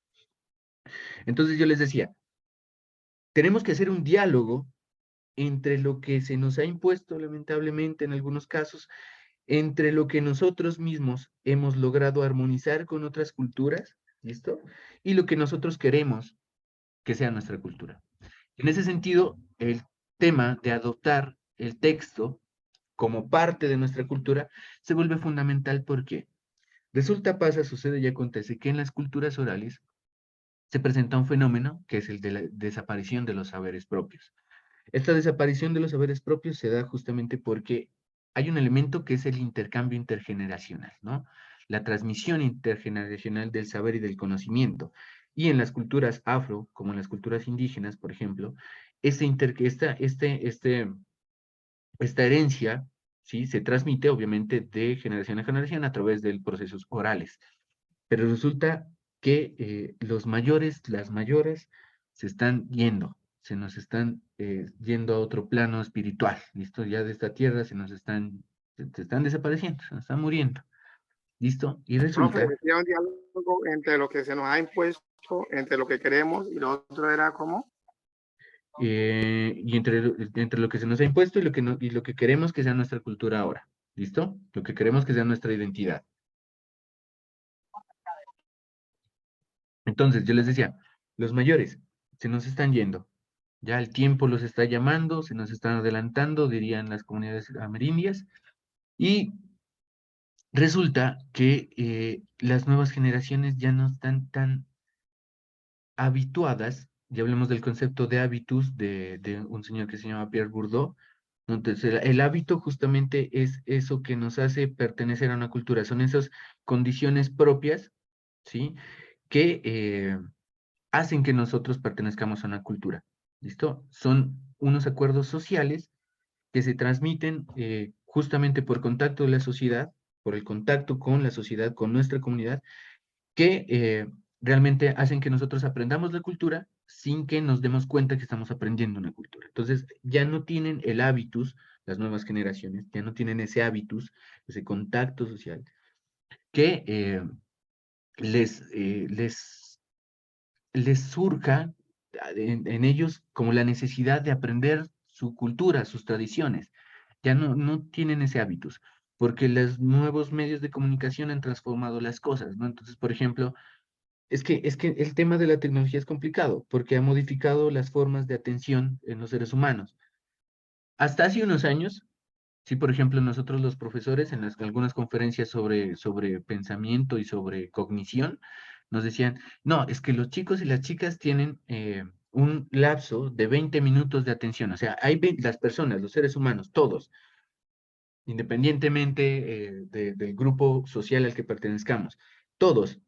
Entonces yo les decía, tenemos que hacer un diálogo entre lo que se nos ha impuesto, lamentablemente, en algunos casos, entre lo que nosotros mismos hemos logrado armonizar con otras culturas, ¿listo? Y lo que nosotros queremos que sea nuestra cultura. En ese sentido, el tema de adoptar el texto como parte de nuestra cultura se vuelve fundamental porque resulta, pasa, sucede y acontece que en las culturas orales se presenta un fenómeno que es el de la desaparición de los saberes propios. Esta desaparición de los saberes propios se da justamente porque hay un elemento que es el intercambio intergeneracional, ¿no? La transmisión intergeneracional del saber y del conocimiento. Y en las culturas afro, como en las culturas indígenas, por ejemplo, esta herencia, ¿sí? Se transmite obviamente de generación a generación a través de procesos orales. Pero resulta que los mayores, las mayores, se están yendo, se nos están yendo a otro plano espiritual, ¿listo? Ya de esta tierra se están desapareciendo, se nos están muriendo, ¿listo? Y resulta... Profe, decía un diálogo entre lo que se nos ha impuesto, entre lo que queremos y lo otro era como. y entre lo que se nos ha impuesto y lo que, y lo que queremos que sea nuestra cultura ahora, ¿listo? Lo que queremos que sea nuestra identidad. Entonces, yo les decía, los mayores se nos están yendo, ya el tiempo los está llamando, se nos están adelantando, dirían las comunidades amerindias, y resulta que las nuevas generaciones ya no están tan habituadas, ya hablemos del concepto de hábitus de un señor que se llama Pierre Bourdieu. Entonces, el hábito justamente es eso que nos hace pertenecer a una cultura, son esas condiciones propias, ¿sí? Que hacen que nosotros pertenezcamos a una cultura, ¿listo? Son unos acuerdos sociales que se transmiten justamente por contacto de la sociedad, por el contacto con la sociedad, con nuestra comunidad, que realmente hacen que nosotros aprendamos la cultura sin que nos demos cuenta que estamos aprendiendo una cultura. Entonces, ya no tienen el hábitus, las nuevas generaciones, ya no tienen ese hábitus, ese contacto social, que les surja en ellos como la necesidad de aprender su cultura, sus tradiciones. Ya no tienen ese hábitus, porque los nuevos medios de comunicación han transformado las cosas, ¿no? Entonces, por ejemplo, es que el tema de la tecnología es complicado, porque ha modificado las formas de atención en los seres humanos. Hasta hace unos años, sí, por ejemplo, nosotros los profesores en algunas conferencias sobre pensamiento y sobre cognición, nos decían, no, es que los chicos y las chicas tienen un lapso de 20 minutos de atención. O sea, las personas, los seres humanos, todos, independientemente del grupo social al que pertenezcamos, todos,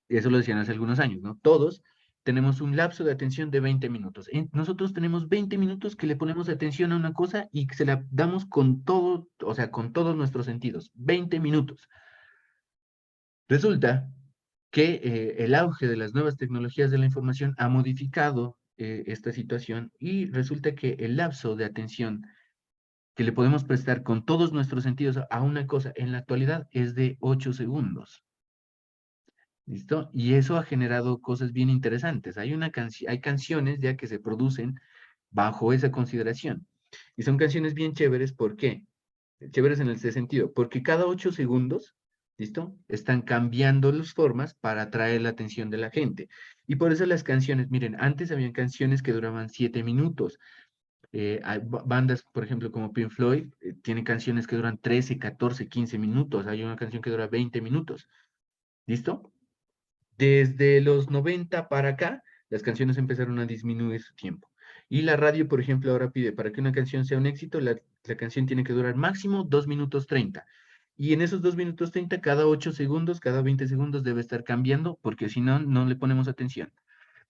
y eso lo decían hace algunos años, ¿no? Todos tenemos un lapso de atención de 20 minutos. Nosotros tenemos 20 minutos que le ponemos atención a una cosa y que se la damos con todo, o sea, con todos nuestros sentidos. 20 minutos. Resulta que el auge de las nuevas tecnologías de la información ha modificado esta situación y resulta que el lapso de atención que le podemos prestar con todos nuestros sentidos a una cosa en la actualidad es de 8 segundos. ¿Listo? Y eso ha generado cosas bien interesantes. Hay canciones ya que se producen bajo esa consideración. Y son canciones bien chéveres, ¿por qué? Chéveres en ese sentido, porque cada 8 segundos, ¿listo? Están cambiando las formas para atraer la atención de la gente. Y por eso las canciones, miren, antes habían canciones que duraban 7 minutos. Hay bandas, por ejemplo, como Pink Floyd, tienen canciones que duran 13, 14, 15 minutos. Hay una canción que dura 20 minutos. ¿Listo? Desde los 90 para acá, las canciones empezaron a disminuir su tiempo. Y la radio, por ejemplo, ahora pide para que una canción sea un éxito, la canción tiene que durar máximo 2 minutos 30. Y en esos 2 minutos 30, cada 8 segundos, cada 20 segundos debe estar cambiando, porque si no, no le ponemos atención.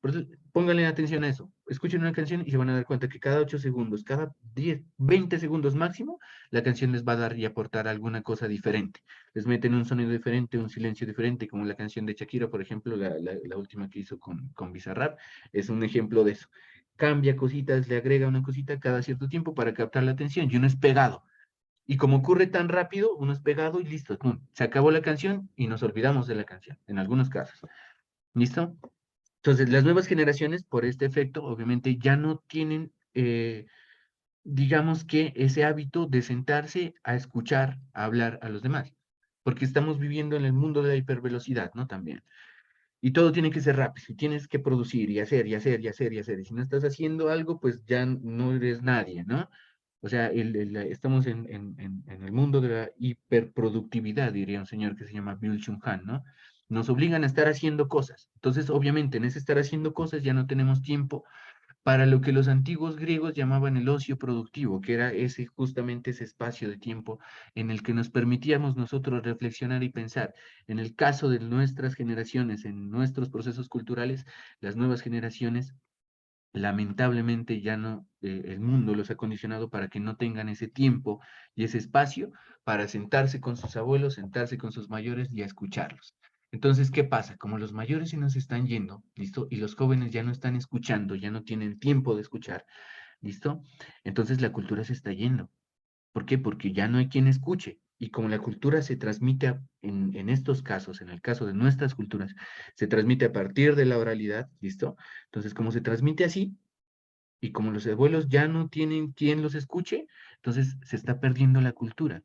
Por eso, pónganle atención a eso. Escuchen una canción y se van a dar cuenta que cada 8 segundos, cada 10, 20 segundos máximo, la canción les va a dar y aportar alguna cosa diferente. Les meten un sonido diferente, un silencio diferente, como la canción de Shakira, por ejemplo, la última que hizo con Bizarrap, es un ejemplo de eso. Cambia cositas, le agrega una cosita cada cierto tiempo para captar la atención y uno es pegado. Y como ocurre tan rápido, uno es pegado y listo. Se acabó la canción y nos olvidamos de la canción, en algunos casos. ¿Listo? Entonces, las nuevas generaciones, por este efecto, obviamente ya no tienen, digamos que ese hábito de sentarse a escuchar, a hablar a los demás, porque estamos viviendo en el mundo de la hipervelocidad, ¿no? También. Y todo tiene que ser rápido, y tienes que producir y hacer y hacer y hacer y hacer. Y si no estás haciendo algo, pues ya no eres nadie, ¿no? O sea, estamos en el mundo de la hiperproductividad, diría un señor que se llama Byung-Chul Han, ¿no? Nos obligan a estar haciendo cosas. Entonces, obviamente, en ese estar haciendo cosas ya no tenemos tiempo para lo que los antiguos griegos llamaban el ocio productivo, que era justamente ese espacio de tiempo en el que nos permitíamos nosotros reflexionar y pensar. En el caso de nuestras generaciones, en nuestros procesos culturales, las nuevas generaciones, lamentablemente ya no, el mundo los ha condicionado para que no tengan ese tiempo y ese espacio para sentarse con sus abuelos, sentarse con sus mayores y a escucharlos. Entonces, ¿qué pasa? Como los mayores se nos están yendo, ¿listo? Y los jóvenes ya no están escuchando, ya no tienen tiempo de escuchar, ¿listo? Entonces la cultura se está yendo. ¿Por qué? Porque ya no hay quien escuche. Y como la cultura se transmite en estos casos, en el caso de nuestras culturas, se transmite a partir de la oralidad, ¿listo? Entonces, como se transmite así, y como los abuelos ya no tienen quien los escuche, entonces se está perdiendo la cultura.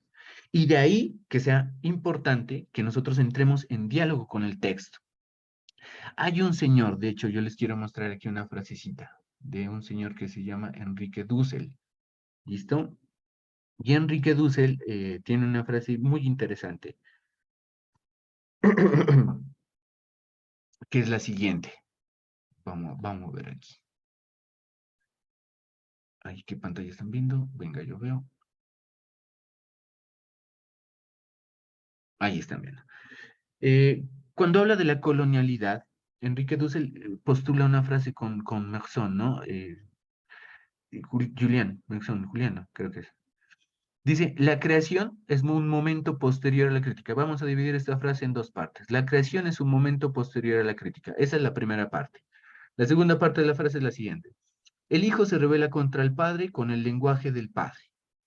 Y de ahí que sea importante que nosotros entremos en diálogo con el texto. Hay un señor, de hecho, yo les quiero mostrar aquí una frasecita de un señor que se llama Enrique Dussel. ¿Listo? Y Enrique Dussel tiene una frase muy interesante, que es la siguiente. Vamos a ver aquí. Ay, ¿qué pantalla están viendo? Venga, yo veo. Ahí están viendo. Cuando habla de la colonialidad, Enrique Dussel postula una frase con Merson, ¿no? Juliano, creo que es. Dice, la creación es un momento posterior a la crítica. Vamos a dividir esta frase en dos partes. La creación es un momento posterior a la crítica. Esa es la primera parte. La segunda parte de la frase es la siguiente. El hijo se rebela contra el padre con el lenguaje del padre.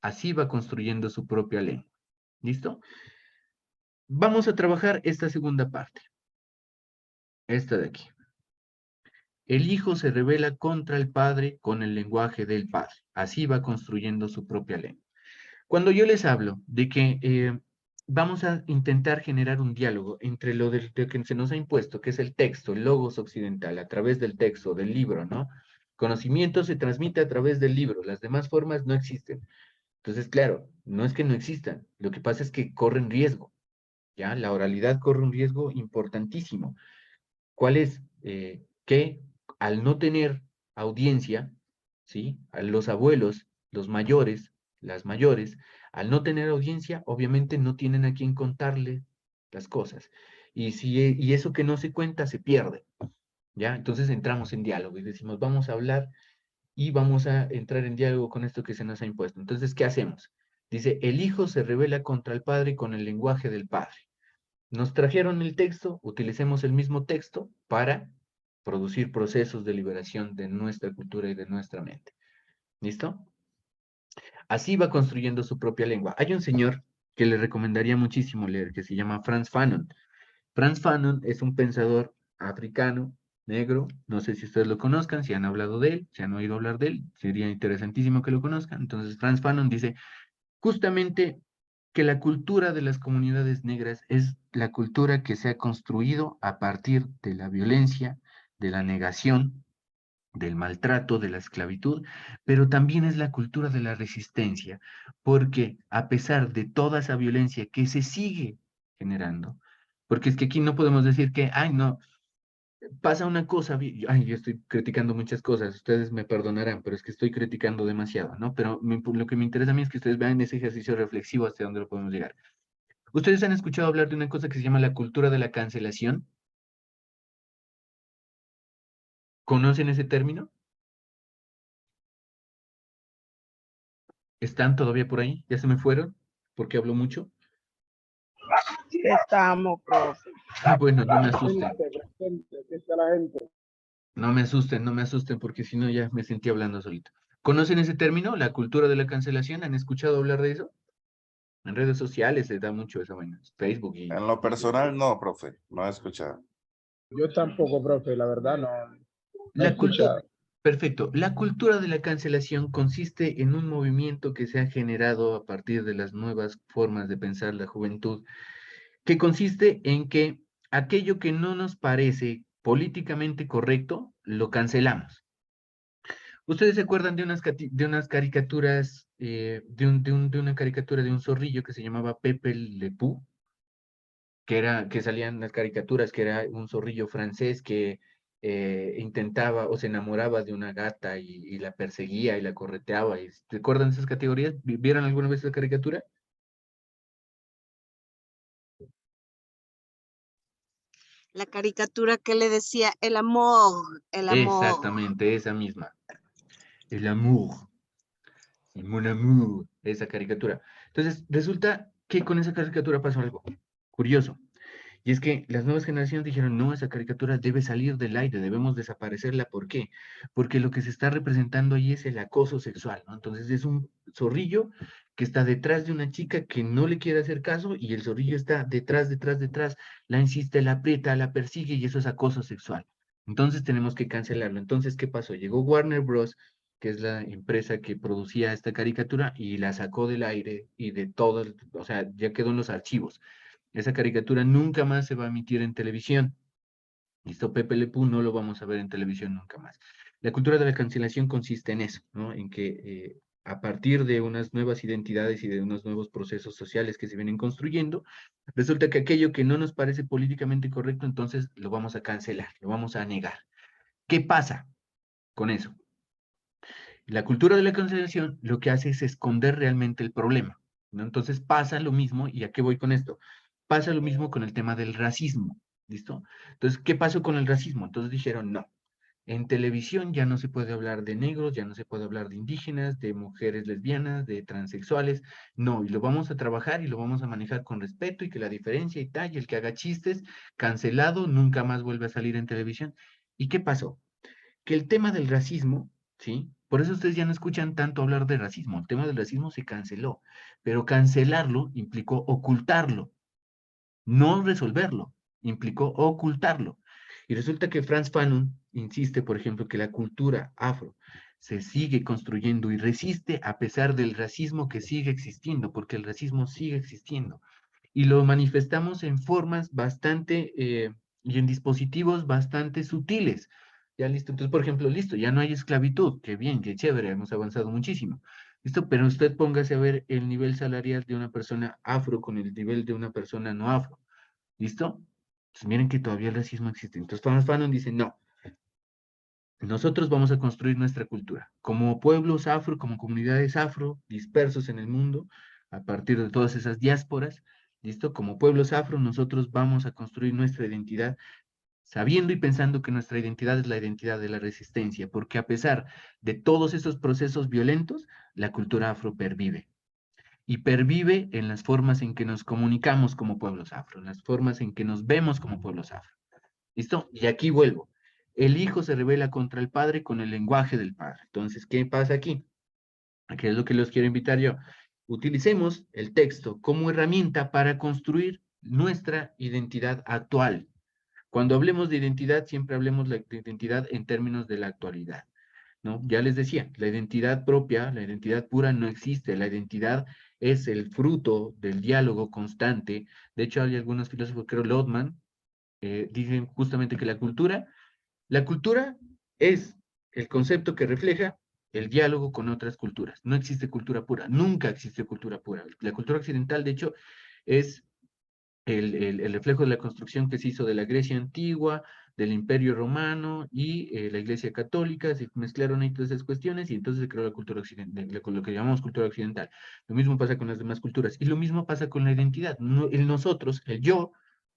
Así va construyendo su propia lengua. ¿Listo? Vamos a trabajar esta segunda parte. Esta de aquí. El hijo se rebela contra el padre con el lenguaje del padre. Así va construyendo su propia lengua. Cuando yo les hablo de que vamos a intentar generar un diálogo entre lo de que se nos ha impuesto, que es el texto, el logos occidental, a través del texto, del libro, ¿no? Conocimiento se transmite a través del libro, las demás formas no existen. Entonces, claro, no es que no existan, lo que pasa es que corren riesgo, ¿ya? La oralidad corre un riesgo importantísimo. ¿Cuál es? Que al no tener audiencia, ¿sí? A los abuelos, los mayores, las mayores, al no tener audiencia, obviamente no tienen a quién contarle las cosas. Y eso que no se cuenta se pierde, ¿ya? Entonces entramos en diálogo y decimos, vamos a hablar y vamos a entrar en diálogo con esto que se nos ha impuesto. Entonces, ¿qué hacemos? Dice, el hijo se rebela contra el padre con el lenguaje del padre. Nos trajeron el texto, utilicemos el mismo texto para producir procesos de liberación de nuestra cultura y de nuestra mente. ¿Listo? Así va construyendo su propia lengua. Hay un señor que le recomendaría muchísimo leer, que se llama Frantz Fanon. Frantz Fanon es un pensador africano, negro, no sé si ustedes lo conozcan, si han hablado de él, si han oído hablar de él, sería interesantísimo que lo conozcan. Entonces, Frantz Fanon dice, justamente que la cultura de las comunidades negras es la cultura que se ha construido a partir de la violencia, de la negación, del maltrato, de la esclavitud, pero también es la cultura de la resistencia, porque a pesar de toda esa violencia que se sigue generando, porque es que aquí no podemos decir que, ay, no, pasa una cosa, ay, yo estoy criticando muchas cosas, ustedes me perdonarán, pero es que estoy criticando demasiado, ¿no? Pero lo que me interesa a mí es que ustedes vean ese ejercicio reflexivo hasta dónde lo podemos llegar. ¿Ustedes han escuchado hablar de una cosa que se llama la cultura de la cancelación? ¿Conocen ese término? ¿Están todavía por ahí? ¿Ya se me fueron? ¿Porque hablo mucho? Estamos, profe. Ah, bueno, no me asusten. Presente, aquí está la gente. No me asusten, no me asusten, porque si no ya me sentí hablando solito. ¿Conocen ese término, la cultura de la cancelación? ¿Han escuchado hablar de eso? En redes sociales se da mucho esa vaina, Facebook y... En lo personal, no, profe, no he escuchado. Yo tampoco, profe, la verdad no he La cultura... escuchado. Perfecto. La cultura de la cancelación consiste en un movimiento que se ha generado a partir de las nuevas formas de pensar la juventud, que consiste en que aquello que no nos parece políticamente correcto, lo cancelamos. ¿Ustedes se acuerdan de unas caricaturas, de una caricatura de un zorrillo que se llamaba Pepe Le Pew? Que salían las caricaturas, que era un zorrillo francés que intentaba o se enamoraba de una gata y la perseguía y la correteaba. ¿Te acuerdan de esas categorías? ¿Vieron alguna vez esa caricatura? La caricatura que le decía el amor, el amor. Exactamente, esa misma. El amour. Mon amour, esa caricatura. Entonces, resulta que con esa caricatura pasó algo curioso. Y es que las nuevas generaciones dijeron, no, esa caricatura debe salir del aire, debemos desaparecerla. ¿Por qué? Porque lo que se está representando ahí es el acoso sexual, ¿no? Entonces es un zorrillo que está detrás de una chica que no le quiere hacer caso y el zorrillo está detrás, la insiste, la aprieta, la persigue y eso es acoso sexual. Entonces tenemos que cancelarlo. Entonces, ¿qué pasó? Llegó Warner Bros., que es la empresa que producía esta caricatura, y la sacó del aire y de todo, o sea, ya quedó en los archivos. Esa caricatura nunca más se va a emitir en televisión. Listo, Pepe Le Pew no lo vamos a ver en televisión nunca más. La cultura de la cancelación consiste en eso, ¿no? En que a partir de unas nuevas identidades y de unos nuevos procesos sociales que se vienen construyendo, resulta que aquello que no nos parece políticamente correcto, entonces lo vamos a cancelar, lo vamos a negar. ¿Qué pasa con eso? La cultura de la cancelación lo que hace es esconder realmente el problema, ¿no? Entonces pasa lo mismo, ¿y a qué voy con esto? Pasa lo mismo con el tema del racismo, ¿listo? Entonces, ¿qué pasó con el racismo? Entonces dijeron, no, En televisión ya no se puede hablar de negros, ya no se puede hablar de indígenas, de mujeres lesbianas, de transexuales. No, y lo vamos a trabajar y lo vamos a manejar con respeto y que la diferencia y tal, y el que haga chistes, cancelado, nunca más vuelve a salir en televisión. ¿Y qué pasó? Que el tema del racismo, ¿sí? Por eso ustedes ya no escuchan tanto hablar de racismo. El tema del racismo se canceló, pero cancelarlo implicó ocultarlo, no resolverlo, implicó ocultarlo. Y resulta que Frantz Fanon insiste, por ejemplo, que la cultura afro se sigue construyendo y resiste a pesar del racismo que sigue existiendo, porque el racismo sigue existiendo. Y lo manifestamos en formas bastante y en dispositivos bastante sutiles. Ya listo, entonces, por ejemplo, listo, ya no hay esclavitud, qué bien, qué chévere, hemos avanzado muchísimo. Listo, pero usted póngase a ver el nivel salarial de una persona afro con el nivel de una persona no afro. ¿Listo? Entonces miren que todavía el racismo existe. Entonces Frantz Fanon dice, no, nosotros vamos a construir nuestra cultura. Como pueblos afro, como comunidades afro, dispersos en el mundo, a partir de todas esas diásporas, ¿listo? Como pueblos afro, nosotros vamos a construir nuestra identidad, sabiendo y pensando que nuestra identidad es la identidad de la resistencia, porque a pesar de todos esos procesos violentos, la cultura afro pervive. Y pervive en las formas en que nos comunicamos como pueblos afro, en las formas en que nos vemos como pueblos afro. ¿Listo? Y aquí vuelvo. El hijo se revela contra el padre con el lenguaje del padre. Entonces, ¿qué pasa aquí? Aquí es lo que los quiero invitar yo. Utilicemos el texto como herramienta para construir nuestra identidad actual. Cuando hablemos de identidad, siempre hablemos de identidad en términos de la actualidad, ¿no? Ya les decía, la identidad propia, la identidad pura no existe. La identidad es el fruto del diálogo constante. De hecho, hay algunos filósofos, creo Lotman, dicen justamente que la cultura es el concepto que refleja el diálogo con otras culturas. No existe cultura pura, nunca existe cultura pura. La cultura occidental, de hecho, es el reflejo de la construcción que se hizo de la Grecia antigua, del Imperio Romano y la Iglesia Católica, se mezclaron ahí todas esas cuestiones y entonces se creó la cultura occidental, lo que llamamos cultura occidental. Lo mismo pasa con las demás culturas y lo mismo pasa con la identidad. El nosotros, el yo,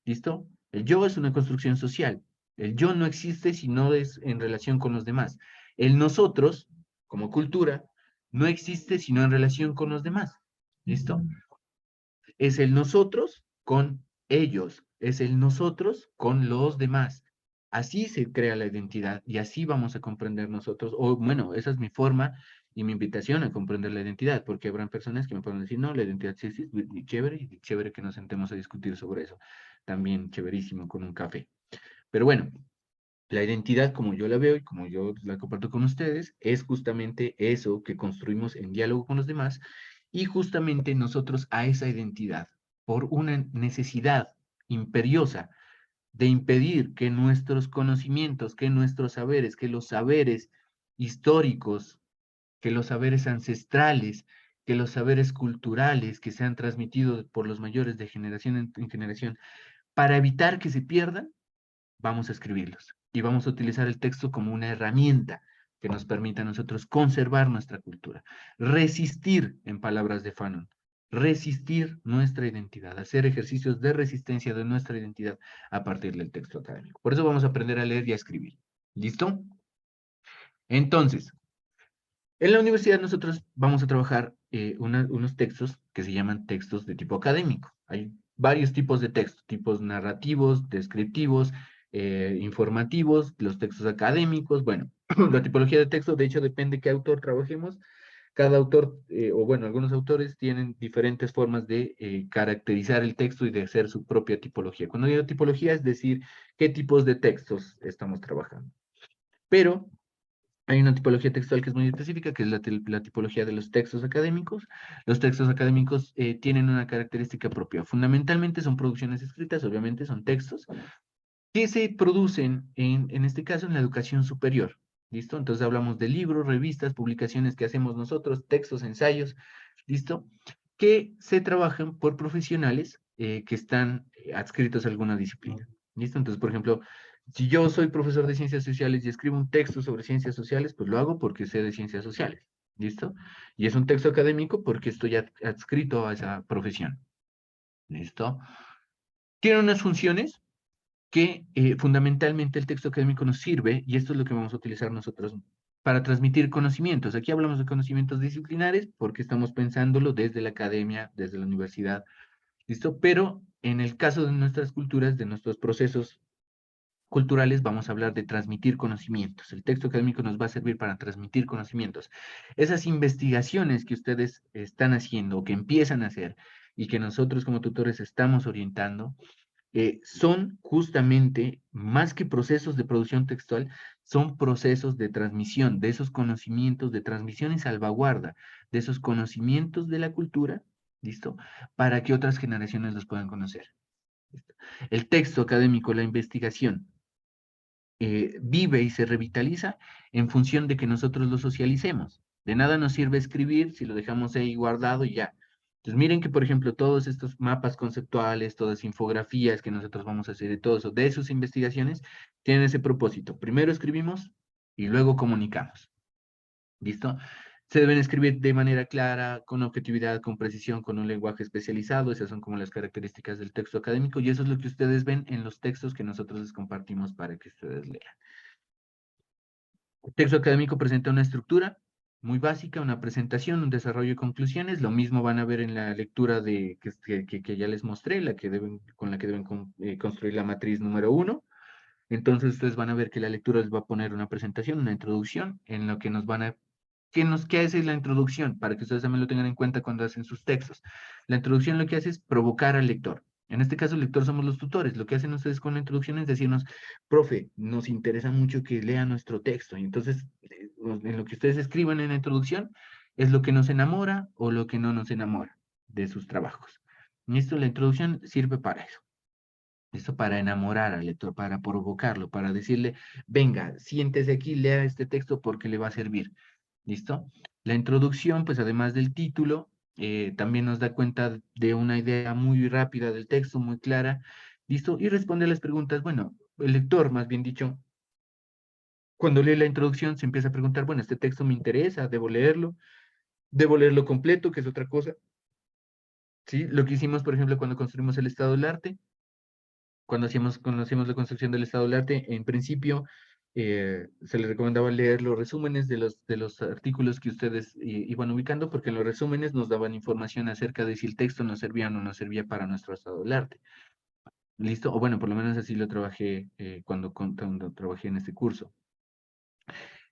¿listo? El yo es una construcción social. El yo no existe si no es en relación con los demás. El nosotros, como cultura, no existe sino en relación con los demás. ¿Listo? Es el nosotros con ellos, es el nosotros con los demás. Así se crea la identidad y así vamos a comprender nosotros, o bueno, esa es mi forma y mi invitación a comprender la identidad, porque habrán personas que me pueden decir, no, la identidad sí existe, y chévere que nos sentemos a discutir sobre eso. También chéverísimo con un café. Pero bueno, la identidad como yo la veo y como yo la comparto con ustedes, es justamente eso que construimos en diálogo con los demás y justamente nosotros a esa identidad, por una necesidad imperiosa de impedir que nuestros conocimientos, que nuestros saberes, que los saberes históricos, que los saberes ancestrales, que los saberes culturales que se han transmitido por los mayores de generación en generación, para evitar que se pierdan, vamos a escribirlos y vamos a utilizar el texto como una herramienta que nos permita a nosotros conservar nuestra cultura, resistir, en palabras de Fanon, resistir nuestra identidad, hacer ejercicios de resistencia de nuestra identidad a partir del texto académico. Por eso vamos a aprender a leer y a escribir. ¿Listo? Entonces, en la universidad nosotros vamos a trabajar unos textos que se llaman textos de tipo académico. Hay varios tipos de textos, tipos narrativos, descriptivos, informativos, los textos académicos. Bueno, la tipología de texto, de hecho, depende qué autor trabajemos. Cada autor, o bueno, algunos autores tienen diferentes formas de caracterizar el texto y de hacer su propia tipología. Cuando digo tipología, es decir, qué tipos de textos estamos trabajando. Pero hay una tipología textual que es muy específica, que es la tipología de los textos académicos. Los textos académicos tienen una característica propia. Fundamentalmente son producciones escritas, obviamente son textos, que se producen, en este caso, en la educación superior. ¿Listo? Entonces hablamos de libros, revistas, publicaciones que hacemos nosotros, textos, ensayos, ¿listo? Que se trabajan por profesionales que están adscritos a alguna disciplina. ¿Listo? Entonces, por ejemplo, si yo soy profesor de ciencias sociales y escribo un texto sobre ciencias sociales, pues lo hago porque sé de ciencias sociales. ¿Listo? Y es un texto académico porque estoy adscrito a esa profesión. ¿Listo? Tiene unas funciones que fundamentalmente el texto académico nos sirve, y esto es lo que vamos a utilizar nosotros para transmitir conocimientos. Aquí hablamos de conocimientos disciplinares porque estamos pensándolo desde la academia, desde la universidad, ¿listo? Pero en el caso de nuestras culturas, de nuestros procesos culturales, vamos a hablar de transmitir conocimientos. El texto académico nos va a servir para transmitir conocimientos. Esas investigaciones que ustedes están haciendo o que empiezan a hacer y que nosotros como tutores estamos orientando, son justamente, más que procesos de producción textual, son procesos de transmisión de esos conocimientos, de transmisión y salvaguarda de esos conocimientos de la cultura, ¿listo? Para que otras generaciones los puedan conocer. ¿Listo? El texto académico, la investigación, vive y se revitaliza en función de que nosotros lo socialicemos. De nada nos sirve escribir si lo dejamos ahí guardado y ya. Entonces miren que, por ejemplo, todos estos mapas conceptuales, todas infografías que nosotros vamos a hacer de todo eso, de sus investigaciones, tienen ese propósito. Primero escribimos y luego comunicamos. ¿Listo? Se deben escribir de manera clara, con objetividad, con precisión, con un lenguaje especializado. Esas son como las características del texto académico y eso es lo que ustedes ven en los textos que nosotros les compartimos para que ustedes lean. El texto académico presenta una estructura muy básica, una presentación, un desarrollo y conclusiones. Lo mismo van a ver en la lectura que ya les mostré, con la que deben construir la matriz número 1. Entonces ustedes van a ver que la lectura les va a poner una presentación, una introducción, en lo que nos van a... ¿Qué hace la introducción? Para que ustedes también lo tengan en cuenta cuando hacen sus textos. La introducción lo que hace es provocar al lector. En este caso, el lector somos los tutores. Lo que hacen ustedes con la introducción es decirnos, profe, nos interesa mucho que lea nuestro texto. Y entonces, en lo que ustedes escriban en la introducción, es lo que nos enamora o lo que no nos enamora de sus trabajos. Y esto, la introducción sirve para eso. Esto para enamorar al lector, para provocarlo, para decirle, venga, siéntese aquí, lea este texto porque le va a servir. ¿Listo? La introducción, pues además del título, también nos da cuenta de una idea muy rápida del texto, muy clara. ¿Listo? Y responde a las preguntas, bueno, el lector, más bien dicho, cuando lee la introducción se empieza a preguntar, bueno, este texto me interesa, debo leerlo completo, que es otra cosa. ¿Sí? Lo que hicimos, por ejemplo, cuando construimos el estado del arte, cuando hacíamos la construcción del estado del arte, en principio se les recomendaba leer los resúmenes de los artículos que ustedes iban ubicando, porque en los resúmenes nos daban información acerca de si el texto nos servía o no nos servía para nuestro estado del arte. ¿Listo? O bueno, por lo menos así lo trabajé cuando trabajé en este curso.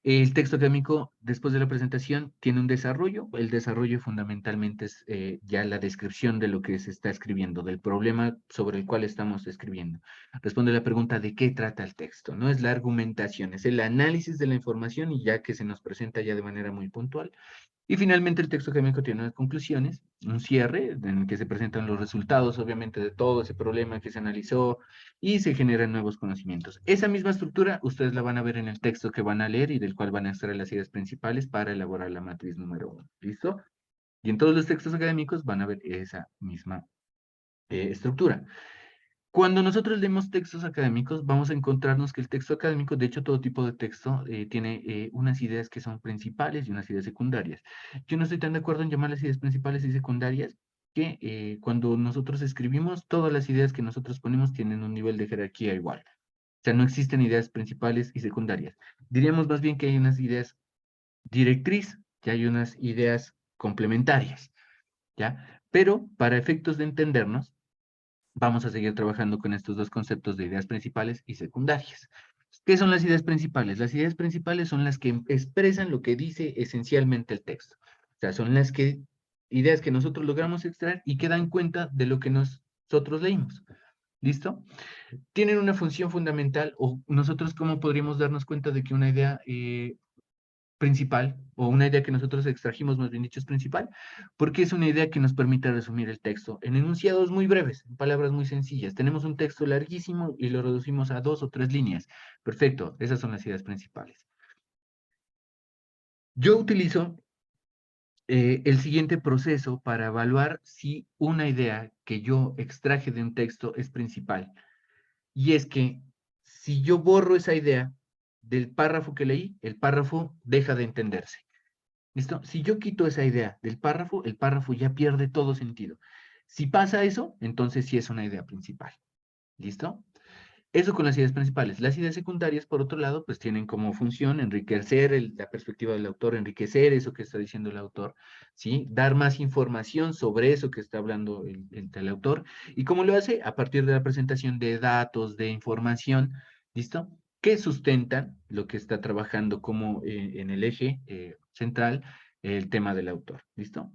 El texto académico, después de la presentación, tiene un desarrollo. El desarrollo fundamentalmente es ya la descripción de lo que se está escribiendo, del problema sobre el cual estamos escribiendo. Responde la pregunta de qué trata el texto. No es la argumentación, es el análisis de la información y ya que se nos presenta ya de manera muy puntual. Y finalmente el texto académico tiene unas conclusiones, un cierre en el que se presentan los resultados, obviamente, de todo ese problema que se analizó y se generan nuevos conocimientos. Esa misma estructura ustedes la van a ver en el texto que van a leer y del cual van a extraer las ideas principales para elaborar la matriz número 1. ¿Listo? Y en todos los textos académicos van a ver esa misma estructura. Cuando nosotros leemos textos académicos, vamos a encontrarnos que el texto académico, de hecho todo tipo de texto, tiene unas ideas que son principales y unas ideas secundarias. Yo no estoy tan de acuerdo en llamar las ideas principales y secundarias, que cuando nosotros escribimos, todas las ideas que nosotros ponemos tienen un nivel de jerarquía igual. O sea, no existen ideas principales y secundarias. Diríamos más bien que hay unas ideas directriz, que hay unas ideas complementarias, ¿ya? Pero para efectos de entendernos, vamos a seguir trabajando con estos dos conceptos de ideas principales y secundarias. ¿Qué son las ideas principales? Las ideas principales son las que expresan lo que dice esencialmente el texto. O sea, son ideas que nosotros logramos extraer y que dan cuenta de lo que nosotros leímos. ¿Listo? Tienen una función fundamental, o nosotros cómo podríamos darnos cuenta de que una idea principal, o una idea que nosotros extrajimos, más bien dicho, es principal, porque es una idea que nos permite resumir el texto en enunciados muy breves, en palabras muy sencillas. Tenemos un texto larguísimo y lo reducimos a 2 o 3 líneas. Perfecto, esas son las ideas principales. Yo utilizo el siguiente proceso para evaluar si una idea que yo extraje de un texto es principal. Y es que si yo borro esa idea del párrafo que leí, el párrafo deja de entenderse. ¿Listo? Si yo quito esa idea del párrafo, el párrafo ya pierde todo sentido. Si pasa eso, entonces sí es una idea principal. ¿Listo? Eso con las ideas principales. Las ideas secundarias, por otro lado, pues tienen como función enriquecer la perspectiva del autor, enriquecer eso que está diciendo el autor, ¿sí? Dar más información sobre eso que está hablando el autor. ¿Y cómo lo hace? A partir de la presentación de datos, de información, ¿listo? Que sustentan lo que está trabajando como en el eje central, el tema del autor, ¿listo?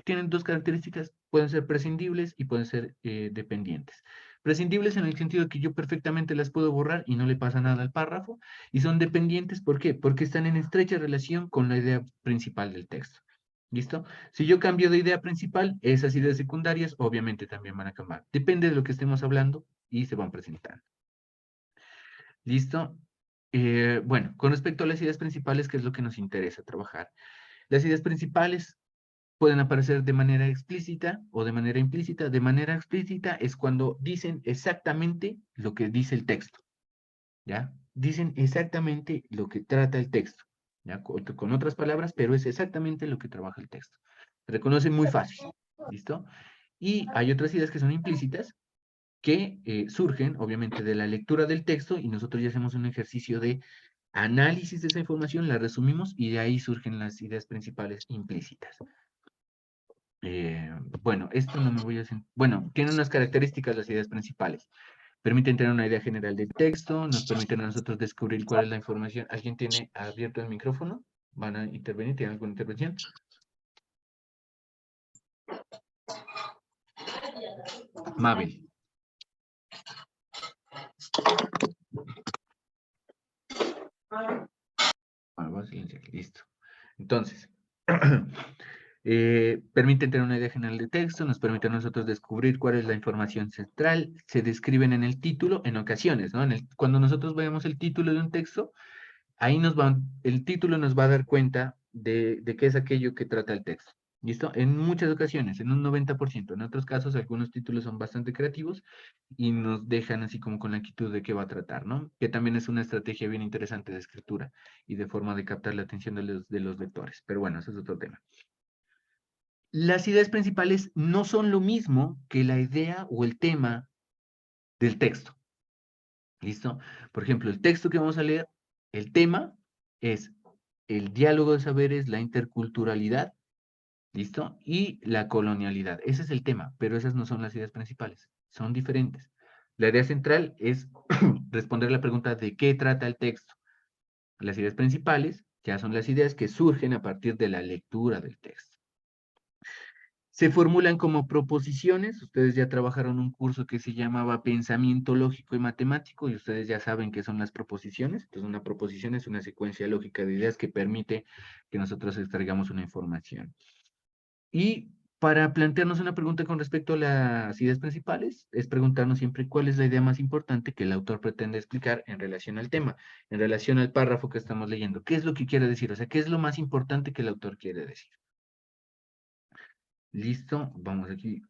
Tienen dos características, pueden ser prescindibles y pueden ser dependientes. Prescindibles en el sentido de que yo perfectamente las puedo borrar y no le pasa nada al párrafo, y son dependientes, ¿por qué? Porque están en estrecha relación con la idea principal del texto. ¿Listo? Si yo cambio de idea principal, esas ideas secundarias obviamente también van a cambiar. Depende de lo que estemos hablando y se van presentando. ¿Listo? Bueno, con respecto a las ideas principales, ¿qué es lo que nos interesa trabajar? Las ideas principales pueden aparecer de manera explícita o de manera implícita. De manera explícita es cuando dicen exactamente lo que dice el texto, ¿ya? Dicen exactamente lo que trata el texto, ¿ya? Con otras palabras, pero es exactamente lo que trabaja el texto. Se reconoce muy fácil, ¿listo? Y hay otras ideas que son implícitas, que surgen, obviamente, de la lectura del texto, y nosotros ya hacemos un ejercicio de análisis de esa información, la resumimos, y de ahí surgen las ideas principales implícitas. Bueno, esto no me voy a... Bueno, tiene unas características las ideas principales. Permiten tener una idea general del texto, nos permiten a nosotros descubrir cuál es la información. ¿Alguien tiene abierto el micrófono? ¿Van a intervenir? ¿Tienen alguna intervención? Mabel. Voy a silenciar, listo. Entonces, permiten tener una idea general de texto, nos permiten a nosotros descubrir cuál es la información central, se describen en el título en ocasiones, ¿no? Cuando nosotros vemos el título de un texto, ahí el título nos va a dar cuenta de qué es aquello que trata el texto. ¿Listo? En muchas ocasiones, en un 90%. En otros casos, algunos títulos son bastante creativos y nos dejan así como con la inquietud de qué va a tratar, ¿no? Que también es una estrategia bien interesante de escritura y de forma de captar la atención de los lectores. Pero bueno, eso es otro tema. Las ideas principales no son lo mismo que la idea o el tema del texto. ¿Listo? Por ejemplo, el texto que vamos a leer, el tema es el diálogo de saberes, la interculturalidad, ¿listo? Y la colonialidad. Ese es el tema, pero esas no son las ideas principales, son diferentes. La idea central es responder la pregunta de qué trata el texto. Las ideas principales ya son las ideas que surgen a partir de la lectura del texto. Se formulan como proposiciones. Ustedes ya trabajaron un curso que se llamaba Pensamiento Lógico y Matemático y ustedes ya saben qué son las proposiciones. Entonces, una proposición es una secuencia lógica de ideas que permite que nosotros extraigamos una información. Y para plantearnos una pregunta con respecto a las ideas principales, es preguntarnos siempre cuál es la idea más importante que el autor pretende explicar en relación al tema, en relación al párrafo que estamos leyendo. ¿Qué es lo que quiere decir? O sea, ¿qué es lo más importante que el autor quiere decir? Listo, vamos aquí.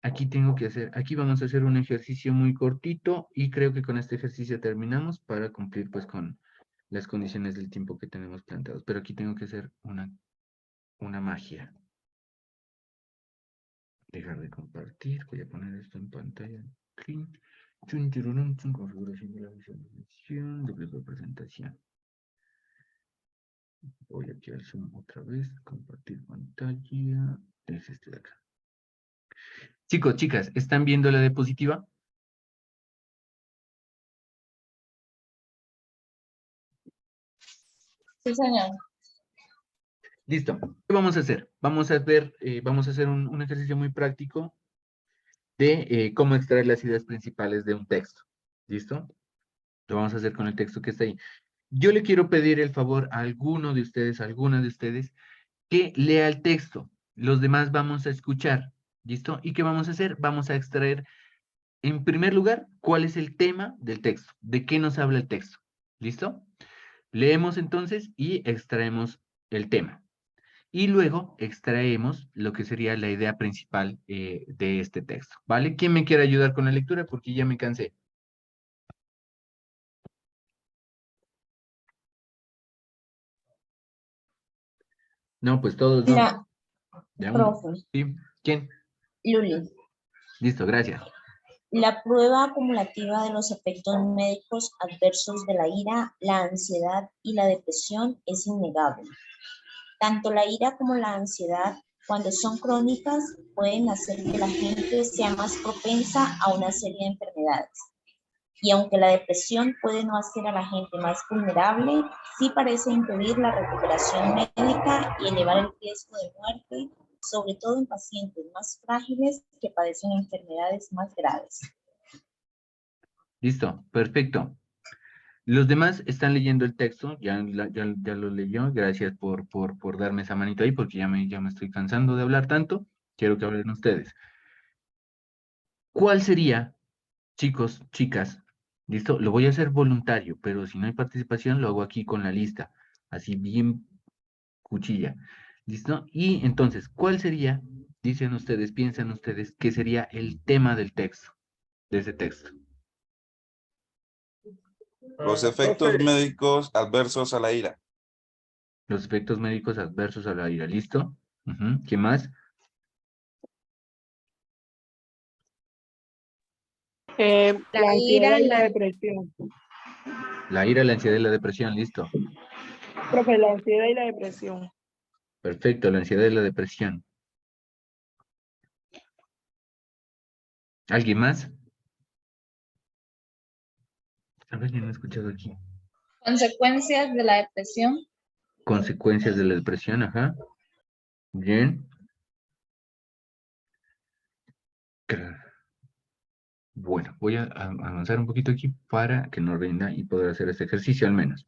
Aquí vamos a hacer un ejercicio muy cortito y creo que con este ejercicio terminamos para cumplir pues con las condiciones del tiempo que tenemos planteados. Pero aquí tengo que hacer una magia. Dejar de compartir, voy a poner esto en pantalla. Configuración de la visualización, doble presentación. Voy aquí al Zoom otra vez, compartir pantalla. Es este de acá. Chicos, chicas, ¿están viendo la diapositiva? Sí, señor. Listo. ¿Qué vamos a hacer? Vamos a ver, vamos a hacer un ejercicio muy práctico de cómo extraer las ideas principales de un texto. ¿Listo? Lo vamos a hacer con el texto que está ahí. Yo le quiero pedir el favor a alguno de ustedes, a alguna de ustedes, que lea el texto. Los demás vamos a escuchar. ¿Listo? ¿Y qué vamos a hacer? Vamos a extraer, en primer lugar, cuál es el tema del texto. ¿De qué nos habla el texto? ¿Listo? Leemos entonces y extraemos el tema. Y luego extraemos lo que sería la idea principal de este texto. ¿Vale? ¿Quién me quiere ayudar con la lectura? Porque ya me cansé. No, pues todos no. La De a uno. profe, ¿Sí? ¿Quién? Luli. Listo, gracias. La prueba acumulativa de los efectos médicos adversos de la ira, la ansiedad y la depresión es innegable. Tanto la ira como la ansiedad, cuando son crónicas, pueden hacer que la gente sea más propensa a una serie de enfermedades. Y aunque la depresión puede no hacer a la gente más vulnerable, sí parece impedir la recuperación médica y elevar el riesgo de muerte, sobre todo en pacientes más frágiles que padecen enfermedades más graves. Listo, perfecto. Los demás están leyendo el texto, ya lo leyó, gracias por darme esa manito ahí, porque ya me estoy cansando de hablar tanto, quiero que hablen ustedes. ¿Cuál sería, chicos, chicas, listo? Lo voy a hacer voluntario, pero si no hay participación, lo hago aquí con la lista, así bien cuchilla, ¿listo? Y entonces, ¿cuál sería, dicen ustedes, piensan ustedes, qué sería el tema del texto, de ese texto? Los efectos Profe, médicos adversos a la ira. Los efectos médicos adversos a la ira, ¿listo? Ujú. ¿Qué más? La ansiedad ira, y la depresión. La ira, la ansiedad y la depresión, ¿listo? Profe, la ansiedad y la depresión. Perfecto, la ansiedad y la depresión. ¿Alguien más? A ver, yo no he escuchado aquí. Consecuencias de la depresión. Consecuencias de la depresión, ajá. Bien. Bueno, voy a avanzar un poquito aquí para que nos rinda y poder hacer este ejercicio al menos.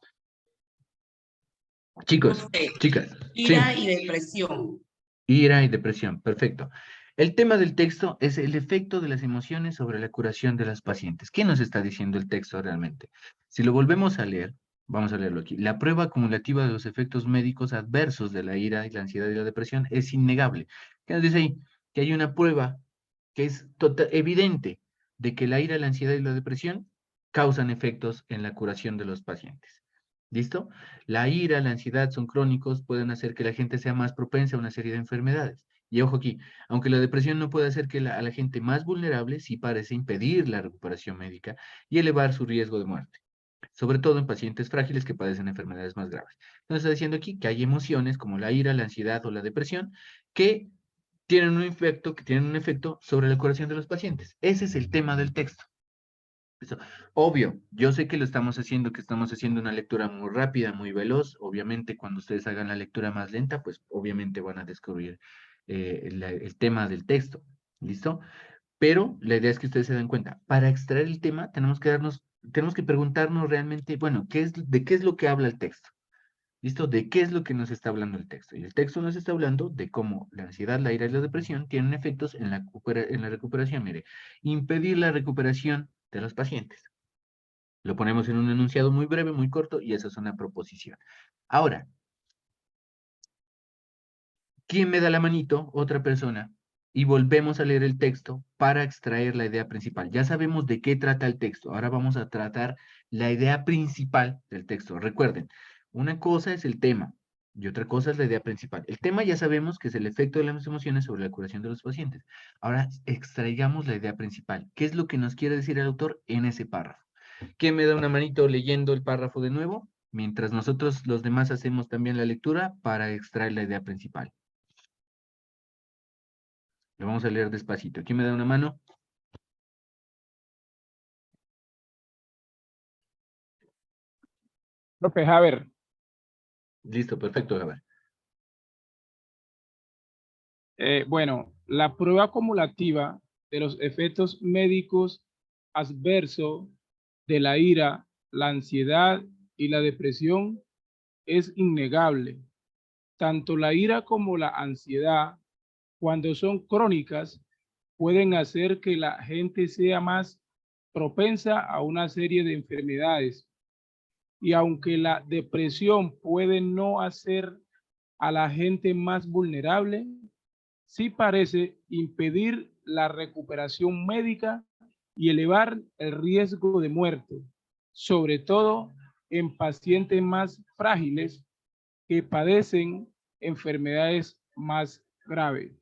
Chicos, chicas. Ira sí. y depresión. Ira y depresión, perfecto. El tema del texto es el efecto de las emociones sobre la curación de los pacientes. ¿Qué nos está diciendo el texto realmente? Si lo volvemos a leer, vamos a leerlo aquí. La prueba acumulativa de los efectos médicos adversos de la ira y la ansiedad y la depresión es innegable. ¿Qué nos dice ahí? Que hay una prueba que es evidente de que la ira, la ansiedad y la depresión causan efectos en la curación de los pacientes. ¿Listo? La ira, la ansiedad son crónicos, pueden hacer que la gente sea más propensa a una serie de enfermedades. Y ojo aquí, aunque la depresión no puede hacer que a la gente más vulnerable, sí parece impedir la recuperación médica y elevar su riesgo de muerte, sobre todo en pacientes frágiles que padecen enfermedades más graves. Entonces está diciendo aquí que hay emociones como la ira, la ansiedad o la depresión que tienen un efecto sobre la curación de los pacientes. Ese es el tema del texto. Eso. Obvio, yo sé que lo estamos haciendo, que estamos haciendo una lectura muy rápida, muy veloz. Obviamente, cuando ustedes hagan la lectura más lenta, pues obviamente van a descubrir el tema del texto. ¿Listo? Pero la idea es que ustedes se den cuenta. Para extraer el tema, tenemos que preguntarnos realmente, bueno, ¿de qué es lo que habla el texto? ¿Listo? ¿De qué es lo que nos está hablando el texto? Y el texto nos está hablando de cómo la ansiedad, la ira y la depresión tienen efectos en la recuperación. Mire, impedir la recuperación de los pacientes. Lo ponemos en un enunciado muy breve, muy corto, y eso es una proposición. Ahora, ¿quién me da la manito? Otra persona. Y volvemos a leer el texto para extraer la idea principal. Ya sabemos de qué trata el texto. Ahora vamos a tratar la idea principal del texto. Recuerden, una cosa es el tema y otra cosa es la idea principal. El tema ya sabemos que es el efecto de las emociones sobre la curación de los pacientes. Ahora extraigamos la idea principal. ¿Qué es lo que nos quiere decir el autor en ese párrafo? ¿Quién me da una manito leyendo el párrafo de nuevo? Mientras nosotros los demás hacemos también la lectura para extraer la idea principal. Lo vamos a leer despacito. ¿Quién me da una mano? Profe Javier. Listo, perfecto, Javier. Bueno, la prueba acumulativa de los efectos médicos adversos de la ira, la ansiedad y la depresión es innegable. Tanto la ira como la ansiedad, cuando son crónicas, pueden hacer que la gente sea más propensa a una serie de enfermedades. Y aunque la depresión puede no hacer a la gente más vulnerable, sí parece impedir la recuperación médica y elevar el riesgo de muerte, sobre todo en pacientes más frágiles que padecen enfermedades más graves.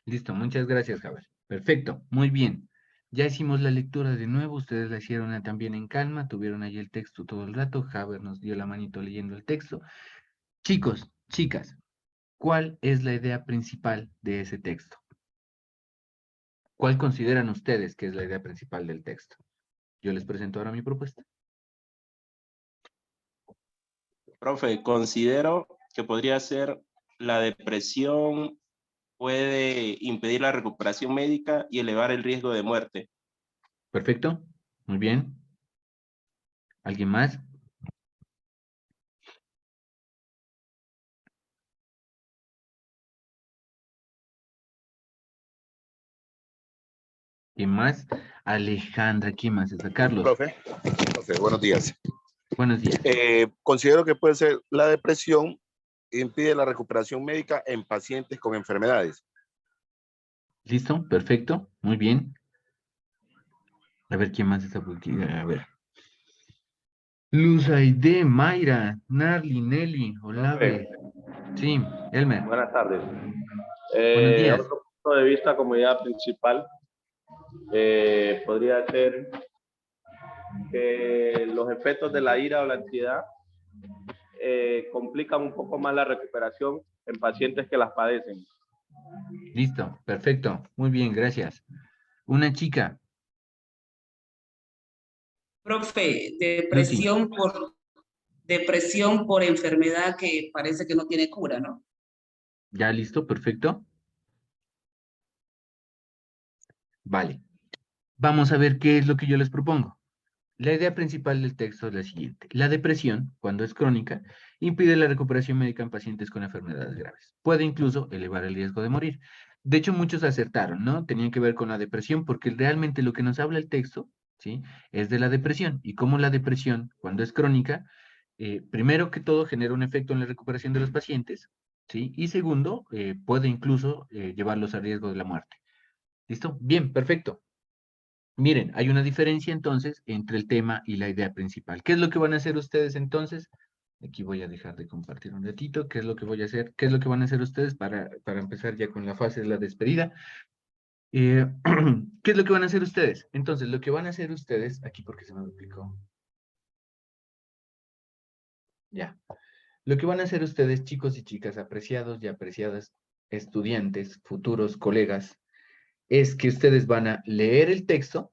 Listo, muchas gracias, Javier. Perfecto, muy bien. Ya hicimos la lectura de nuevo, ustedes la hicieron también en calma, tuvieron ahí el texto todo el rato, Javier nos dio la manito leyendo el texto. Chicos, chicas, ¿cuál es la idea principal de ese texto? ¿Cuál consideran ustedes que es la idea principal del texto? Yo les presento ahora mi propuesta. Profe, considero que podría ser la depresión puede impedir la recuperación médica y elevar el riesgo de muerte. Perfecto, muy bien. ¿Alguien más? ¿Quién más? Alejandra, ¿quién más está? Carlos. Profe, buenos días. Buenos días. Considero que puede ser la depresión impide la recuperación médica en pacientes con enfermedades. ¿Listo? Perfecto, muy bien. A ver, ¿quién más está por aquí? A ver. Luz Aide, Mayra, Narly, Nelly, Olave. Sí, Elmer. Buenas tardes. Buenos días. Otro punto de vista como idea principal podría ser que los efectos de la ira o la ansiedad complican un poco más la recuperación en pacientes que las padecen. Listo, perfecto. Muy bien, gracias. Una chica. Profe, Lucy. depresión por enfermedad que parece que no tiene cura, ¿no? ¿Ya listo? Perfecto. Vale. Vamos a ver qué es lo que yo les propongo. La idea principal del texto es la siguiente. La depresión, cuando es crónica, impide la recuperación médica en pacientes con enfermedades graves. Puede incluso elevar el riesgo de morir. De hecho, muchos acertaron, ¿no? Tenían que ver con la depresión, porque realmente lo que nos habla el texto, ¿sí? Es de la depresión. Y cómo la depresión, cuando es crónica, primero que todo genera un efecto en la recuperación de los pacientes, ¿sí? Y segundo, puede incluso llevarlos a riesgo de la muerte. ¿Listo? Bien, perfecto. Miren, hay una diferencia entonces entre el tema y la idea principal. ¿Qué es lo que van a hacer ustedes entonces? Aquí voy a dejar de compartir un ratito. ¿Qué es lo que voy a hacer? ¿Qué es lo que van a hacer ustedes para empezar ya con la fase de la despedida? ¿Qué es lo que van a hacer ustedes? Entonces, lo que van a hacer ustedes, aquí porque se me duplicó. Ya. Lo que van a hacer ustedes, chicos y chicas, apreciados y apreciadas estudiantes, futuros colegas, es que ustedes van a leer el texto.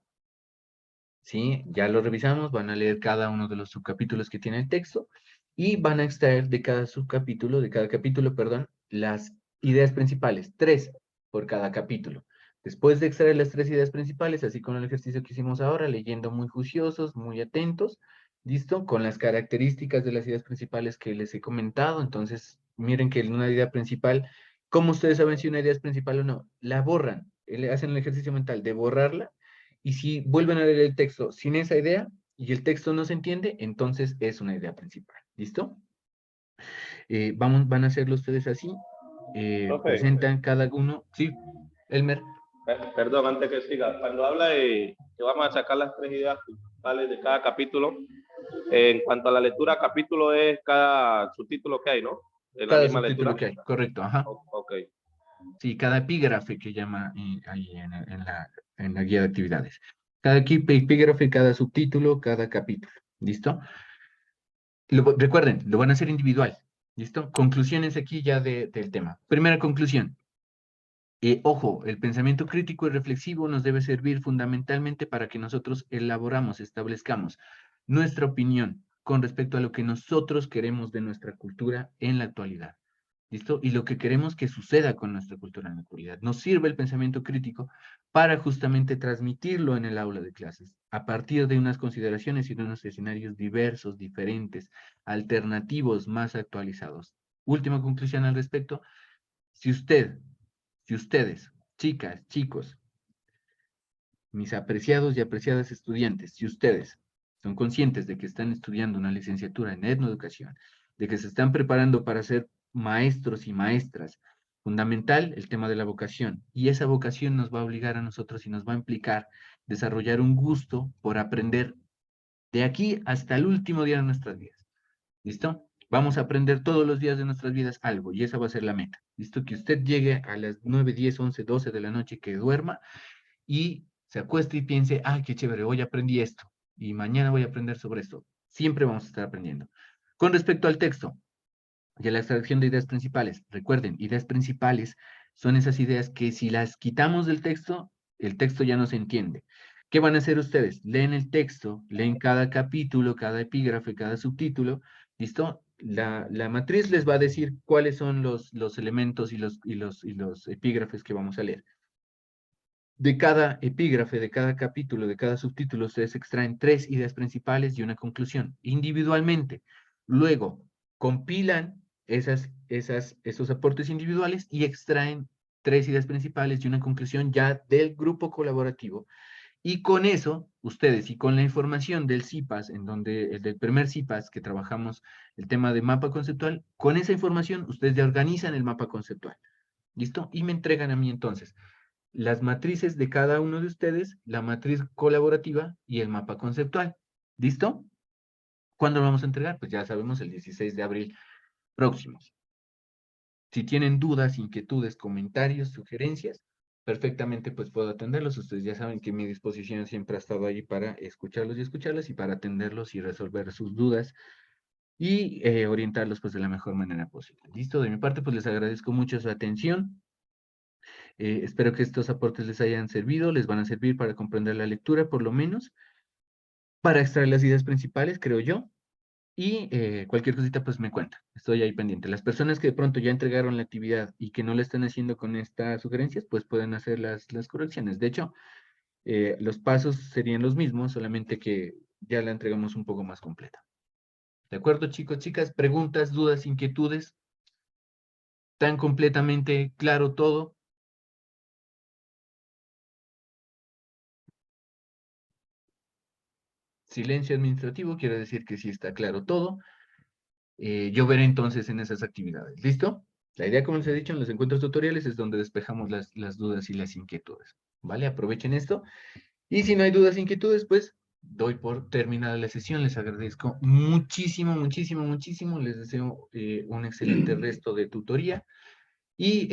¿Sí? Ya lo revisamos, van a leer cada uno de los subcapítulos que tiene el texto y van a extraer de cada subcapítulo, de cada capítulo, perdón, las ideas principales, 3 por cada capítulo. Después de extraer las 3 ideas principales, así como el ejercicio que hicimos ahora, leyendo muy juiciosos, muy atentos, ¿listo? Con las características de las ideas principales que les he comentado. Entonces, miren que en una idea principal, ¿cómo ustedes saben si una idea es principal o no? La borran, hacen el ejercicio mental de borrarla. Y si vuelven a leer el texto sin esa idea y el texto no se entiende, entonces es una idea principal. ¿Listo? Van a hacerlo ustedes así. Presentan cada uno. Sí, Elmer. Perdón, antes que siga. Cuando habla de que vamos a sacar las 3 ideas principales de cada capítulo, en cuanto a la lectura, capítulo es cada subtítulo que hay, ¿no? En la Cada misma subtítulo lectura. que hay, correcto, ajá. Ok. Sí, cada epígrafe que llama ahí en la guía de actividades. Cada epígrafe, cada subtítulo, cada capítulo. ¿Listo? Recuerden, lo van a hacer individual. ¿Listo? Conclusiones aquí ya del tema. Primera conclusión. Ojo, el pensamiento crítico y reflexivo nos debe servir fundamentalmente para que nosotros establezcamos nuestra opinión con respecto a lo que nosotros queremos de nuestra cultura en la actualidad. ¿Listo? Y lo que queremos que suceda con nuestra cultura en la actualidad. Nos sirve el pensamiento crítico para justamente transmitirlo en el aula de clases, a partir de unas consideraciones y de unos escenarios diversos, diferentes, alternativos, más actualizados. Última conclusión al respecto. Si ustedes, chicas, chicos, mis apreciados y apreciadas estudiantes, si ustedes son conscientes de que están estudiando una licenciatura en etnoeducación, de que se están preparando para ser maestros y maestras, fundamental el tema de la vocación, y esa vocación nos va a obligar a nosotros y nos va a implicar desarrollar un gusto por aprender de aquí hasta el último día de nuestras vidas. ¿Listo? Vamos a aprender todos los días de nuestras vidas algo, y esa va a ser la meta. ¿Listo? Que usted llegue a las 9, 10, 11, 12 de la noche, que duerma, y se acueste y piense, ah, qué chévere, hoy aprendí esto y mañana voy a aprender sobre esto. Siempre vamos a estar aprendiendo. Con respecto al texto y a la extracción de ideas principales, recuerden, ideas principales son esas ideas que si las quitamos del texto, el texto ya no se entiende. ¿Qué van a hacer ustedes? Leen el texto, leen cada capítulo, cada epígrafe, cada subtítulo, ¿listo? La matriz les va a decir cuáles son los elementos y los epígrafes que vamos a leer. De cada epígrafe, de cada capítulo, de cada subtítulo, ustedes extraen 3 ideas principales y una conclusión, individualmente. Luego, compilan esos aportes individuales y extraen 3 ideas principales y una conclusión ya del grupo colaborativo. Y con eso, ustedes, y con la información del CIPAS, del primer CIPAS que trabajamos el tema de mapa conceptual, con esa información ustedes ya organizan el mapa conceptual. ¿Listo? Y me entregan a mí entonces las matrices de cada uno de ustedes, la matriz colaborativa y el mapa conceptual. ¿Listo? ¿Cuándo lo vamos a entregar? Pues ya sabemos, el 16 de abril próximo. Si tienen dudas, inquietudes, comentarios, sugerencias, perfectamente pues puedo atenderlos. Ustedes ya saben que mi disposición siempre ha estado ahí para escucharlos y escucharlas y para atenderlos y resolver sus dudas y orientarlos pues de la mejor manera posible. ¿Listo? De mi parte pues les agradezco mucho su atención. Espero que estos aportes les hayan servido, les van a servir para comprender la lectura, por lo menos, para extraer las ideas principales, creo yo, y cualquier cosita, pues me cuenta, estoy ahí pendiente. Las personas que de pronto ya entregaron la actividad y que no la están haciendo con estas sugerencias, pues pueden hacer las correcciones. De hecho, los pasos serían los mismos, solamente que ya la entregamos un poco más completa. ¿De acuerdo, chicos, chicas? ¿Preguntas, dudas, inquietudes? ¿Tan completamente claro todo? Silencio administrativo quiere decir que sí está claro todo. Yo veré entonces en esas actividades. ¿Listo? La idea, como les he dicho, en los encuentros tutoriales es donde despejamos las dudas y las inquietudes. ¿Vale? Aprovechen esto. Y si no hay dudas e inquietudes, pues doy por terminada la sesión. Les agradezco muchísimo, muchísimo, muchísimo. Les deseo un excelente resto de tutoría. Y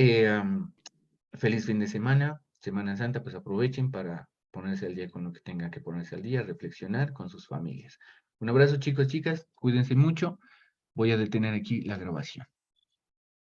feliz fin de semana. Semana Santa, pues aprovechen para ponerse al día con lo que tengan que ponerse al día, reflexionar con sus familias. Un abrazo, chicos, chicas, cuídense mucho. Voy a detener aquí la grabación.